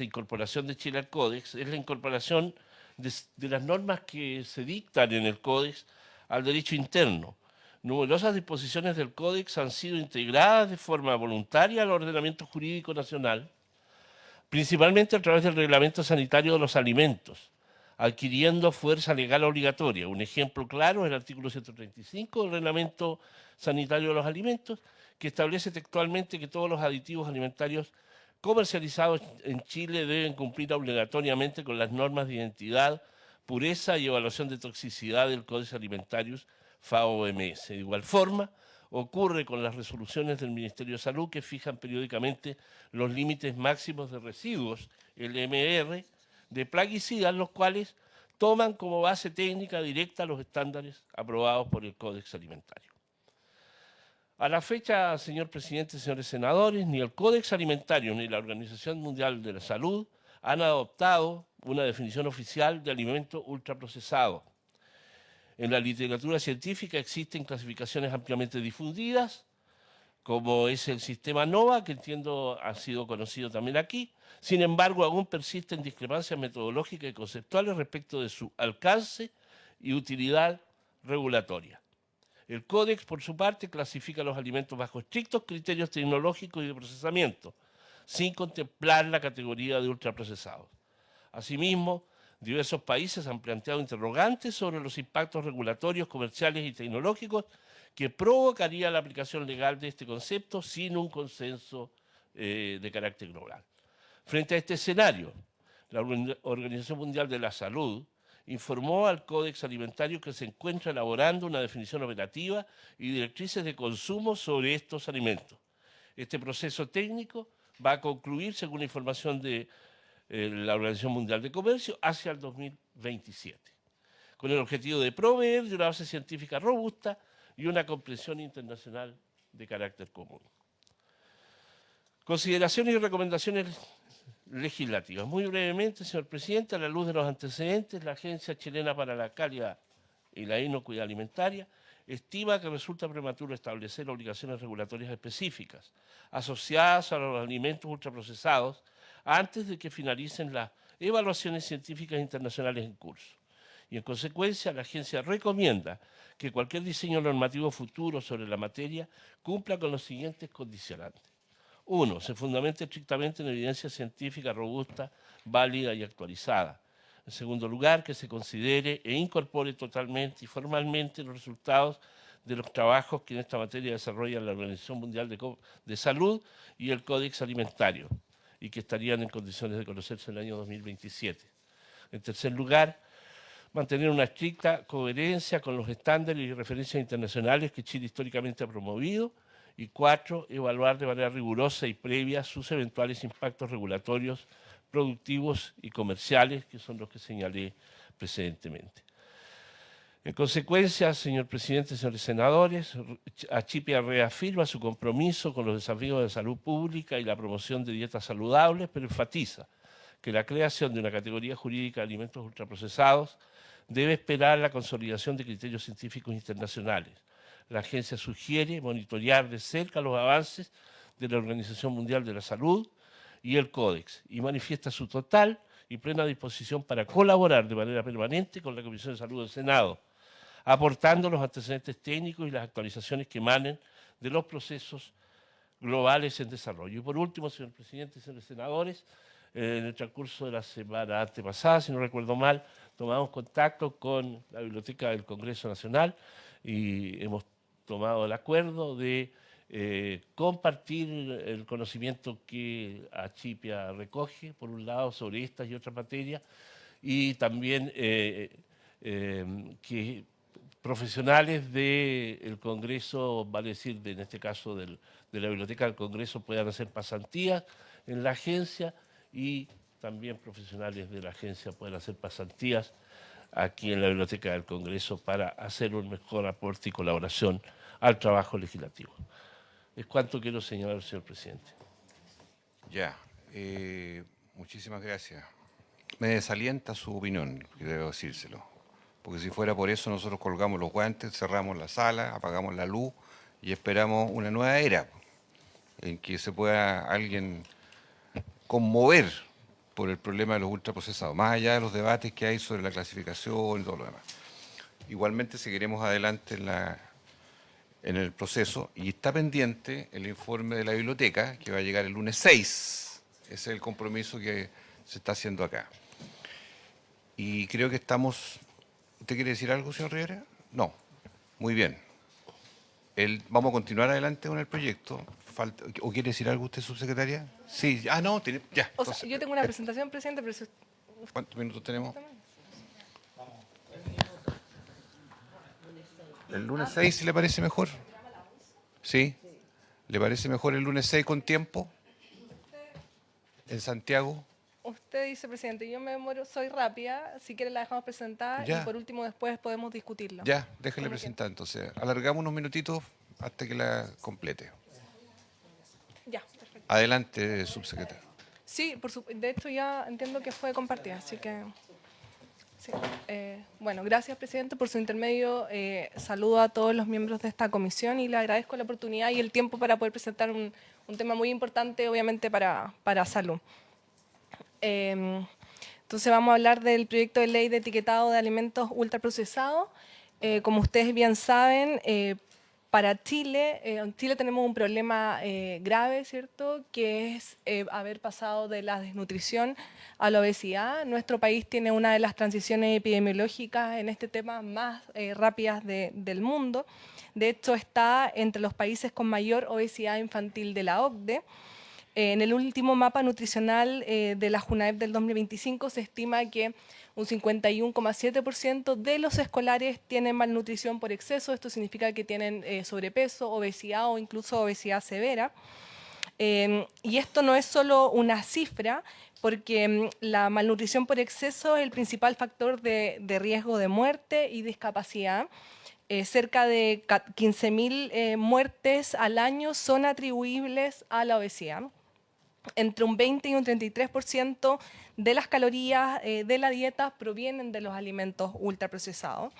incorporación de Chile al Códex es la incorporación de las normas que se dictan en el Códex al derecho interno. Numerosas disposiciones del Códex han sido integradas de forma voluntaria al ordenamiento jurídico nacional, principalmente a través del Reglamento Sanitario de los Alimentos, adquiriendo fuerza legal obligatoria. Un ejemplo claro es el artículo 135 del Reglamento Sanitario de los Alimentos, que establece textualmente que todos los aditivos alimentarios comercializados en Chile deben cumplir obligatoriamente con las normas de identidad, pureza y evaluación de toxicidad del Código Alimentario FAO-OMS. De igual forma, ocurre con las resoluciones del Ministerio de Salud que fijan periódicamente los límites máximos de residuos, LMR, de plaguicidas, los cuales toman como base técnica directa los estándares aprobados por el Códex Alimentario. A la fecha, señor presidente, señores senadores, ni el Códex Alimentario ni la Organización Mundial de la Salud han adoptado una definición oficial de alimento ultraprocesado. En la literatura científica existen clasificaciones ampliamente difundidas, como es el sistema NOVA, que entiendo ha sido conocido también aquí. Sin embargo, aún persisten discrepancias metodológicas y conceptuales respecto de su alcance y utilidad regulatoria. El Códex, por su parte, clasifica los alimentos bajo estrictos criterios tecnológicos y de procesamiento, sin contemplar la categoría de ultraprocesados. Asimismo, diversos países han planteado interrogantes sobre los impactos regulatorios, comerciales y tecnológicos que provocaría la aplicación legal de este concepto sin un consenso de carácter global. Frente a este escenario, la Organización Mundial de la Salud informó al Códex Alimentario que se encuentra elaborando una definición operativa y directrices de consumo sobre estos alimentos. Este proceso técnico va a concluir, según la información de la Organización Mundial de Comercio, hacia el 2027, con el objetivo de proveer de una base científica robusta y una comprensión internacional de carácter común. Consideraciones y recomendaciones legislativas. Muy brevemente, señor presidente, a la luz de los antecedentes, la Agencia Chilena para la Calidad y la Inocuidad Alimentaria estima que resulta prematuro establecer obligaciones regulatorias específicas asociadas a los alimentos ultraprocesados antes de que finalicen las evaluaciones científicas internacionales en curso. Y en consecuencia, la agencia recomienda que cualquier diseño normativo futuro sobre la materia cumpla con los siguientes condicionantes. 1. Se fundamente estrictamente en evidencia científica robusta, válida y actualizada. En segundo lugar, que se considere e incorpore totalmente y formalmente los resultados de los trabajos que en esta materia desarrollan la Organización Mundial de Salud y el Códex Alimentario, y que estarían en condiciones de conocerse en el año 2027. En tercer lugar, mantener una estricta coherencia con los estándares y referencias internacionales que Chile históricamente ha promovido. Y 4, evaluar de manera rigurosa y previa sus eventuales impactos regulatorios, productivos y comerciales, que son los que señalé precedentemente. En consecuencia, señor presidente, señores senadores, Achipia reafirma su compromiso con los desafíos de salud pública y la promoción de dietas saludables, pero enfatiza que la creación de una categoría jurídica de alimentos ultraprocesados debe esperar la consolidación de criterios científicos internacionales. La agencia sugiere monitorear de cerca los avances de la Organización Mundial de la Salud y el Códex y manifiesta su total y plena disposición para colaborar de manera permanente con la Comisión de Salud del Senado, aportando los antecedentes técnicos y las actualizaciones que emanen de los procesos globales en desarrollo. Y por último, señor presidente y señores senadores, en el transcurso de la semana antepasada, si no recuerdo mal, tomamos contacto con la Biblioteca del Congreso Nacional y hemos tomado el acuerdo de compartir el conocimiento que Achipia recoge, por un lado, sobre estas y otras materias, y también que profesionales del Congreso, vale decir, en este caso de la Biblioteca del Congreso, puedan hacer pasantías en la agencia y también profesionales de la agencia puedan hacer pasantías aquí en la Biblioteca del Congreso para hacer un mejor aporte y colaboración al trabajo legislativo. Es cuanto quiero señalar, señor presidente. Ya, muchísimas gracias. Me desalienta su opinión, debo decírselo. Porque si fuera por eso, nosotros colgamos los guantes, cerramos la sala, apagamos la luz y esperamos una nueva era en que se pueda alguien conmover por el problema de los ultraprocesados, más allá de los debates que hay sobre la clasificación y todo lo demás. Igualmente seguiremos adelante en el proceso y está pendiente el informe de la biblioteca que va a llegar el lunes 6. Ese es el compromiso que se está haciendo acá. Y creo que estamos... ¿Usted quiere decir algo, señor Rivera? No. Muy bien. Vamos a continuar adelante con el proyecto. ¿O quiere decir algo usted, subsecretaria? Sí. Ah, no, ya. O sea, yo tengo una presentación, presidente, pero si... ¿Cuántos minutos tenemos? ¿El lunes 6 si le parece mejor? ¿Sí? ¿Le parece mejor el lunes 6 con tiempo? ¿En Santiago? Usted dice, presidente, yo me demoro, soy rápida, si quiere la dejamos presentar Ya. y por último después podemos discutirlo. Ya, déjele presentar entonces. Alargamos unos minutitos hasta que la complete. Ya, perfecto. Adelante, subsecretario. Sí, de hecho ya entiendo que fue compartida, así que... Sí. Bueno, gracias, presidente, por su intermedio. Saludo a todos los miembros de esta comisión y le agradezco la oportunidad y el tiempo para poder presentar un tema muy importante, obviamente, para salud. Entonces vamos a hablar del proyecto de ley de etiquetado de alimentos ultraprocesados. Como ustedes bien saben, para Chile, en Chile tenemos un problema grave, ¿cierto?, que es haber pasado de la desnutrición a la obesidad. Nuestro país tiene una de las transiciones epidemiológicas en este tema más rápidas del mundo. De hecho, está entre los países con mayor obesidad infantil de la OCDE. En el último mapa nutricional de la JUNAEP del 2025 se estima que un 51,7% de los escolares tienen malnutrición por exceso. Esto significa que tienen sobrepeso, obesidad o incluso obesidad severa. Y esto no es solo una cifra, porque la malnutrición por exceso es el principal factor de riesgo de muerte y discapacidad. Cerca de 15.000 muertes al año son atribuibles a la obesidad. Entre un 20 y un 33% de las calorías de la dieta provienen de los alimentos ultraprocesados.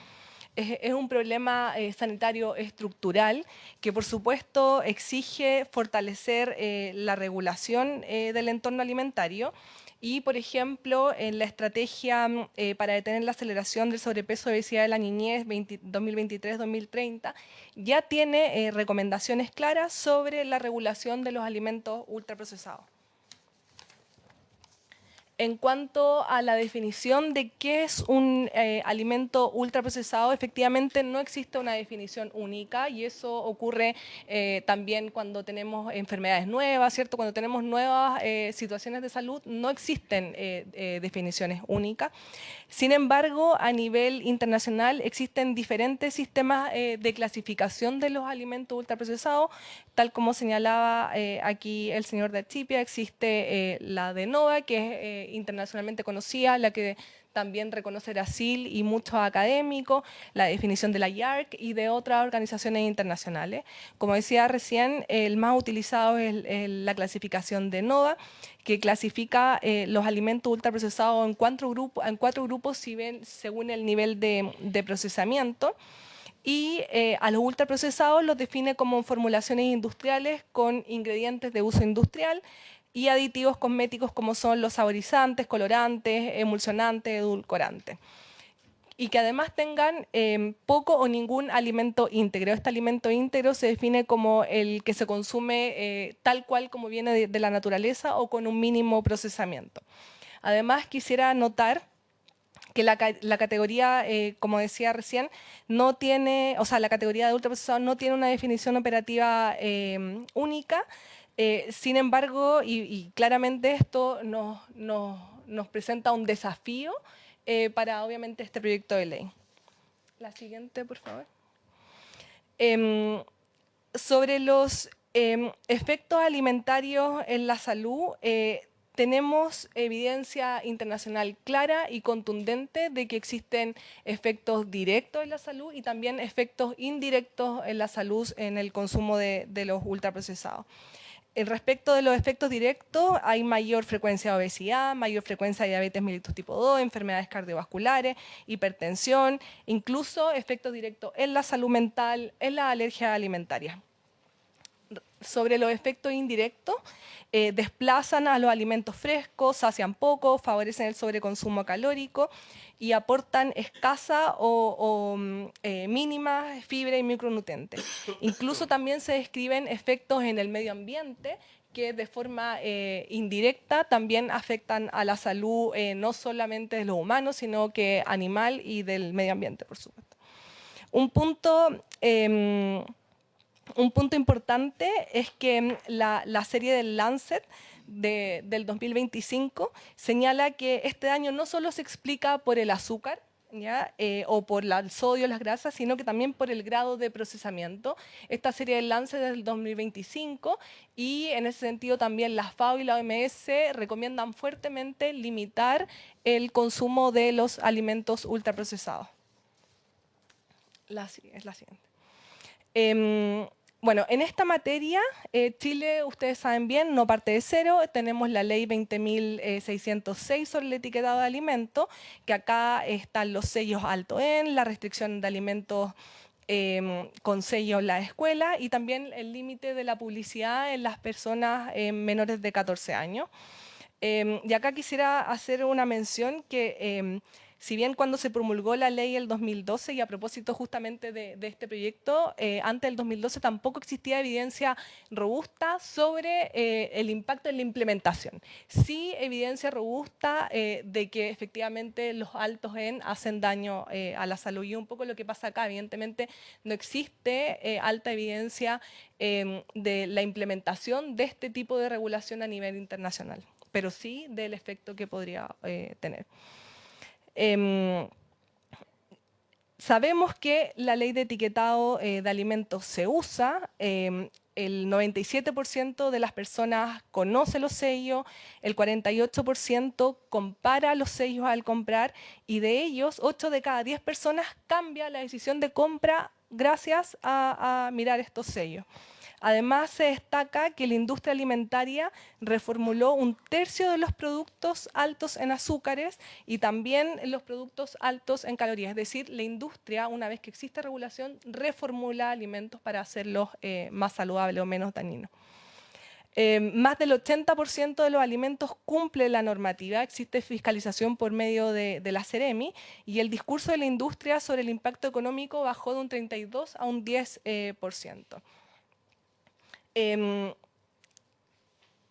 Es un problema sanitario estructural que, por supuesto, exige fortalecer la regulación del entorno alimentario. Y, por ejemplo, en la estrategia para detener la aceleración del sobrepeso y obesidad de la niñez 2023-2030, ya tiene recomendaciones claras sobre la regulación de los alimentos ultraprocesados. En cuanto a la definición de qué es un alimento ultraprocesado, efectivamente no existe una definición única y eso ocurre también cuando tenemos enfermedades nuevas, ¿cierto? Cuando tenemos nuevas situaciones de salud, no existen definiciones únicas. Sin embargo, a nivel internacional existen diferentes sistemas de clasificación de los alimentos ultraprocesados, tal como señalaba aquí el señor de Achipia. Existe la de NOVA, que es internacionalmente conocida, la que también reconoce Brasil y muchos académicos, la definición de la IARC y de otras organizaciones internacionales. Como decía recién, el más utilizado es la clasificación de NOVA, que clasifica los alimentos ultraprocesados en cuatro grupos según el nivel de procesamiento. Y a los ultraprocesados los define como formulaciones industriales con ingredientes de uso industrial y aditivos cosméticos como son los saborizantes, colorantes, emulsionantes, edulcorantes. y que además tengan poco o ningún alimento íntegro. Este alimento íntegro se define como el que se consume tal cual como viene de la naturaleza o con un mínimo procesamiento. Además, quisiera anotar que la categoría, como decía recién, no tiene, o sea, la categoría de ultraprocesado no tiene una definición operativa única. Sin embargo, y claramente esto nos presenta un desafío para, obviamente, este proyecto de ley. La siguiente, por favor. Sobre los efectos alimentarios en la salud, tenemos evidencia internacional clara y contundente de que existen efectos directos en la salud y también efectos indirectos en la salud en el consumo de los ultraprocesados. Respecto de los efectos directos, hay mayor frecuencia de obesidad, mayor frecuencia de diabetes mellitus tipo 2, enfermedades cardiovasculares, hipertensión, incluso efectos directos en la salud mental, en las alergias alimentarias. Sobre los efectos indirectos, desplazan a los alimentos frescos, sacian poco, favorecen el sobreconsumo calórico y aportan escasa o mínima fibra y micronutrientes. Incluso también se describen efectos en el medio ambiente que de forma indirecta también afectan a la salud no solamente de los humanos, sino que animal y del medio ambiente, por supuesto. Un punto importante es que la serie del Lancet del 2025 señala que este daño no solo se explica por el azúcar, ¿ya? O por el sodio, las grasas, sino que también por el grado de procesamiento. Esta serie del Lancet es del 2025 y en ese sentido también la FAO y la OMS recomiendan fuertemente limitar el consumo de los alimentos ultraprocesados. Es la siguiente. Bueno, en esta materia, Chile, ustedes saben bien, no parte de cero. Tenemos la ley 20.606 sobre el etiquetado de alimentos, que acá están los sellos alto en, la restricción de alimentos con sello en la escuela y también el límite de la publicidad en las personas menores de 14 años. Y acá quisiera hacer una mención que si bien cuando se promulgó la ley el 2012, y a propósito justamente de este proyecto, antes del 2012 tampoco existía evidencia robusta sobre el impacto en la implementación. Sí evidencia robusta de que efectivamente los altos en hacen daño a la salud. Y un poco lo que pasa acá, evidentemente no existe alta evidencia de la implementación de este tipo de regulación a nivel internacional, pero sí del efecto que podría tener. Sabemos que la ley de etiquetado de alimentos se usa, el 97% de las personas conoce los sellos, el 48% compara los sellos al comprar y de ellos 8 de cada 10 personas cambia la decisión de compra gracias a mirar estos sellos. Además, se destaca que la industria alimentaria reformuló 1/3 de los productos altos en azúcares y también los productos altos en calorías. Es decir, la industria, una vez que existe regulación, reformula alimentos para hacerlos más saludables o menos dañinos. Más del 80% de los alimentos cumple la normativa, existe fiscalización por medio de la Ceremi y el discurso de la industria sobre el impacto económico bajó de un 32% a un 10%.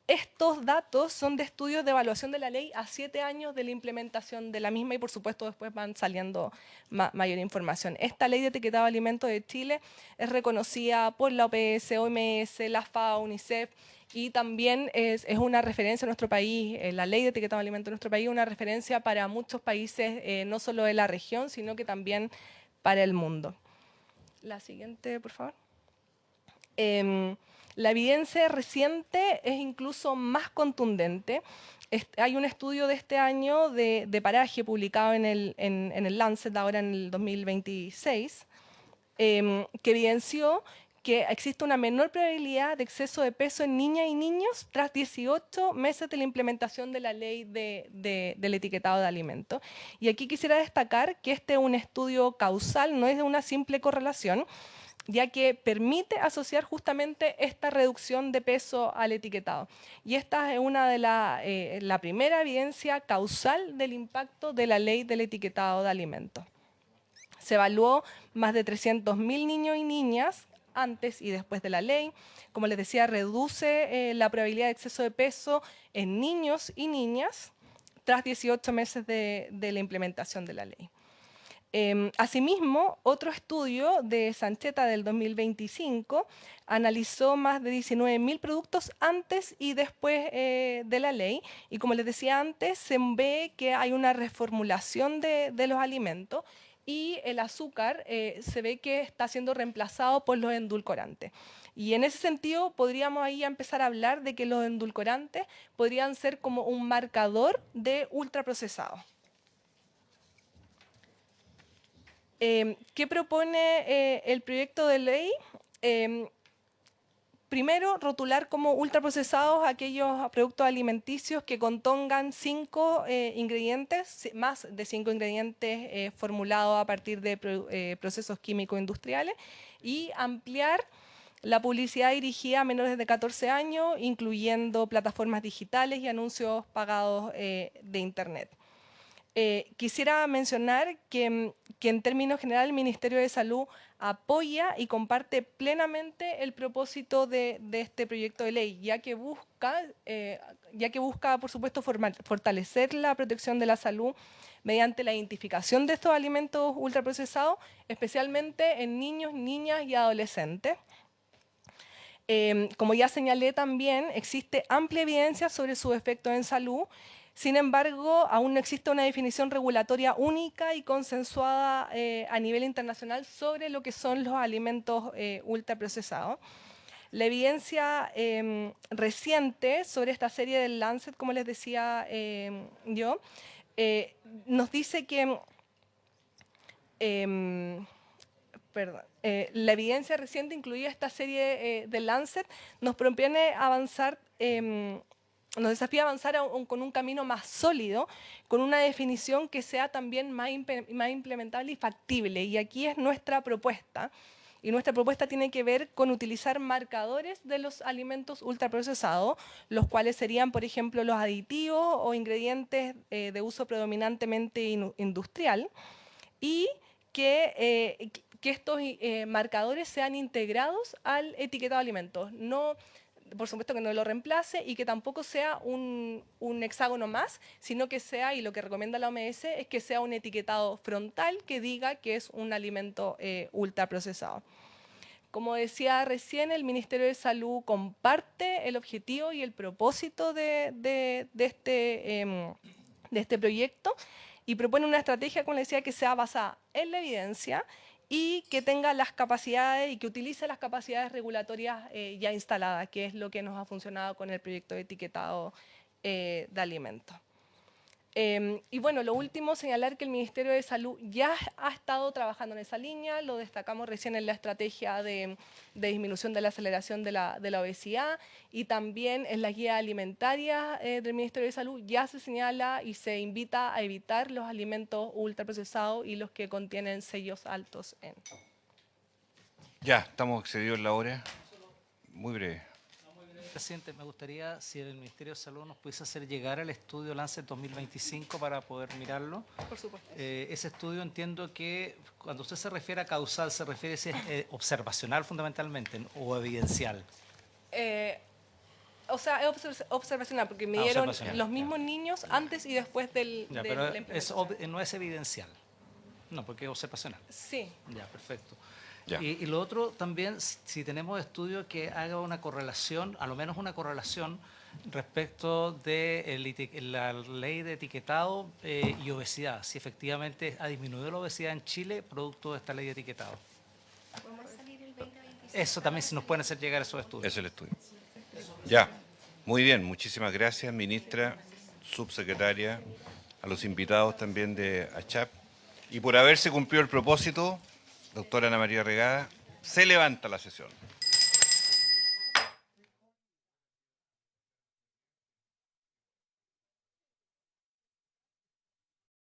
Estos datos son de estudios de evaluación de la ley a 7 años de la implementación de la misma y por supuesto después van saliendo mayor información. Esta ley de etiquetado de alimentos de Chile es reconocida por la OPS, OMS, la FAO, UNICEF y también es una referencia en nuestro país, la ley de etiquetado de alimentos en nuestro país, una referencia para muchos países, no solo de la región, sino que también para el mundo. La siguiente, por favor. La evidencia reciente es incluso más contundente. Hay un estudio de este año de paraje publicado en el Lancet, ahora en el 2026, que evidenció que existe una menor probabilidad de exceso de peso en niñas y niños tras 18 meses de la implementación de la ley del etiquetado de alimentos. Y aquí quisiera destacar que este es un estudio causal, no es de una simple correlación, ya que permite asociar justamente esta reducción de peso al etiquetado. Y esta es una de la primera evidencia causal del impacto de la ley del etiquetado de alimentos. Se evaluó más de 300.000 niños y niñas antes y después de la ley. Como les decía, reduce la probabilidad de exceso de peso en niños y niñas tras 18 meses de la implementación de la ley. Asimismo, otro estudio de Sancheta del 2025 analizó más de 19.000 productos antes y después de la ley, y como les decía antes, se ve que hay una reformulación de los alimentos y el azúcar se ve que está siendo reemplazado por los endulcorantes. Y en ese sentido podríamos ahí empezar a hablar de que los endulcorantes podrían ser como un marcador de ultraprocesados. ¿Qué propone el proyecto de ley? Primero, rotular como ultraprocesados aquellos productos alimenticios que contengan 5 ingredientes, más de 5 ingredientes formulados a partir de procesos químicos industriales, y ampliar la publicidad dirigida a menores de 14 años, incluyendo plataformas digitales y anuncios pagados de Internet. Quisiera mencionar que en términos generales el Ministerio de Salud apoya y comparte plenamente el propósito de este proyecto de ley, ya que busca, por supuesto, fortalecer la protección de la salud mediante la identificación de estos alimentos ultraprocesados, especialmente en niños, niñas y adolescentes. Como ya señalé también, existe amplia evidencia sobre sus efectos en salud. Sin embargo, aún no existe una definición regulatoria única y consensuada a nivel internacional sobre lo que son los alimentos ultraprocesados. La evidencia reciente sobre esta serie del Lancet, como les decía nos dice que la evidencia reciente, incluida esta serie de Lancet, nos propone avanzar, nos desafía a avanzar con un camino más sólido, con una definición que sea también más implementable y factible. Y aquí es nuestra propuesta. Y nuestra propuesta tiene que ver con utilizar marcadores de los alimentos ultraprocesados, los cuales serían, por ejemplo, los aditivos o ingredientes de uso predominantemente industrial, y que estos marcadores sean integrados al etiquetado de alimentos. No, por supuesto que no lo reemplace y que tampoco sea un hexágono más, sino que sea, y lo que recomienda la OMS, es que sea un etiquetado frontal que diga que es un alimento ultraprocesado. Como decía recién, el Ministerio de Salud comparte el objetivo y el propósito de este proyecto y propone una estrategia, como les decía, que sea basada en la evidencia y que tenga las capacidades y que utilice las capacidades regulatorias ya instaladas, que es lo que nos ha funcionado con el proyecto de etiquetado de alimentos. Y bueno, lo último, señalar que el Ministerio de Salud ya ha estado trabajando en esa línea, lo destacamos recién en la estrategia de disminución de la aceleración de la obesidad, y también en la guía alimentaria del Ministerio de Salud ya se señala y se invita a evitar los alimentos ultraprocesados y los que contienen sellos altos en. Ya, estamos excedidos en la hora. Muy breve. Presidente, me gustaría si el Ministerio de Salud nos pudiese hacer llegar el estudio Lancet 2025 para poder mirarlo. Por supuesto. Ese estudio, entiendo que cuando usted se refiere a causal, se refiere a si es observacional fundamentalmente o evidencial. O sea, es observacional, porque midieron los mismos niños antes y después del Ya, pero no es evidencial. No, porque es observacional. Sí. Ya, perfecto. Ya. Y lo otro también, si tenemos estudios que haga una correlación, a lo menos una correlación respecto de la ley de etiquetado y obesidad, si efectivamente ha disminuido la obesidad en Chile producto de esta ley de etiquetado. Eso también, si nos pueden hacer llegar esos estudios. Es el estudio. Ya, muy bien, muchísimas gracias, ministra, subsecretaria, a los invitados también de ACHAP. Y por haberse cumplido el propósito, doctora Ana María Regada, se levanta la sesión.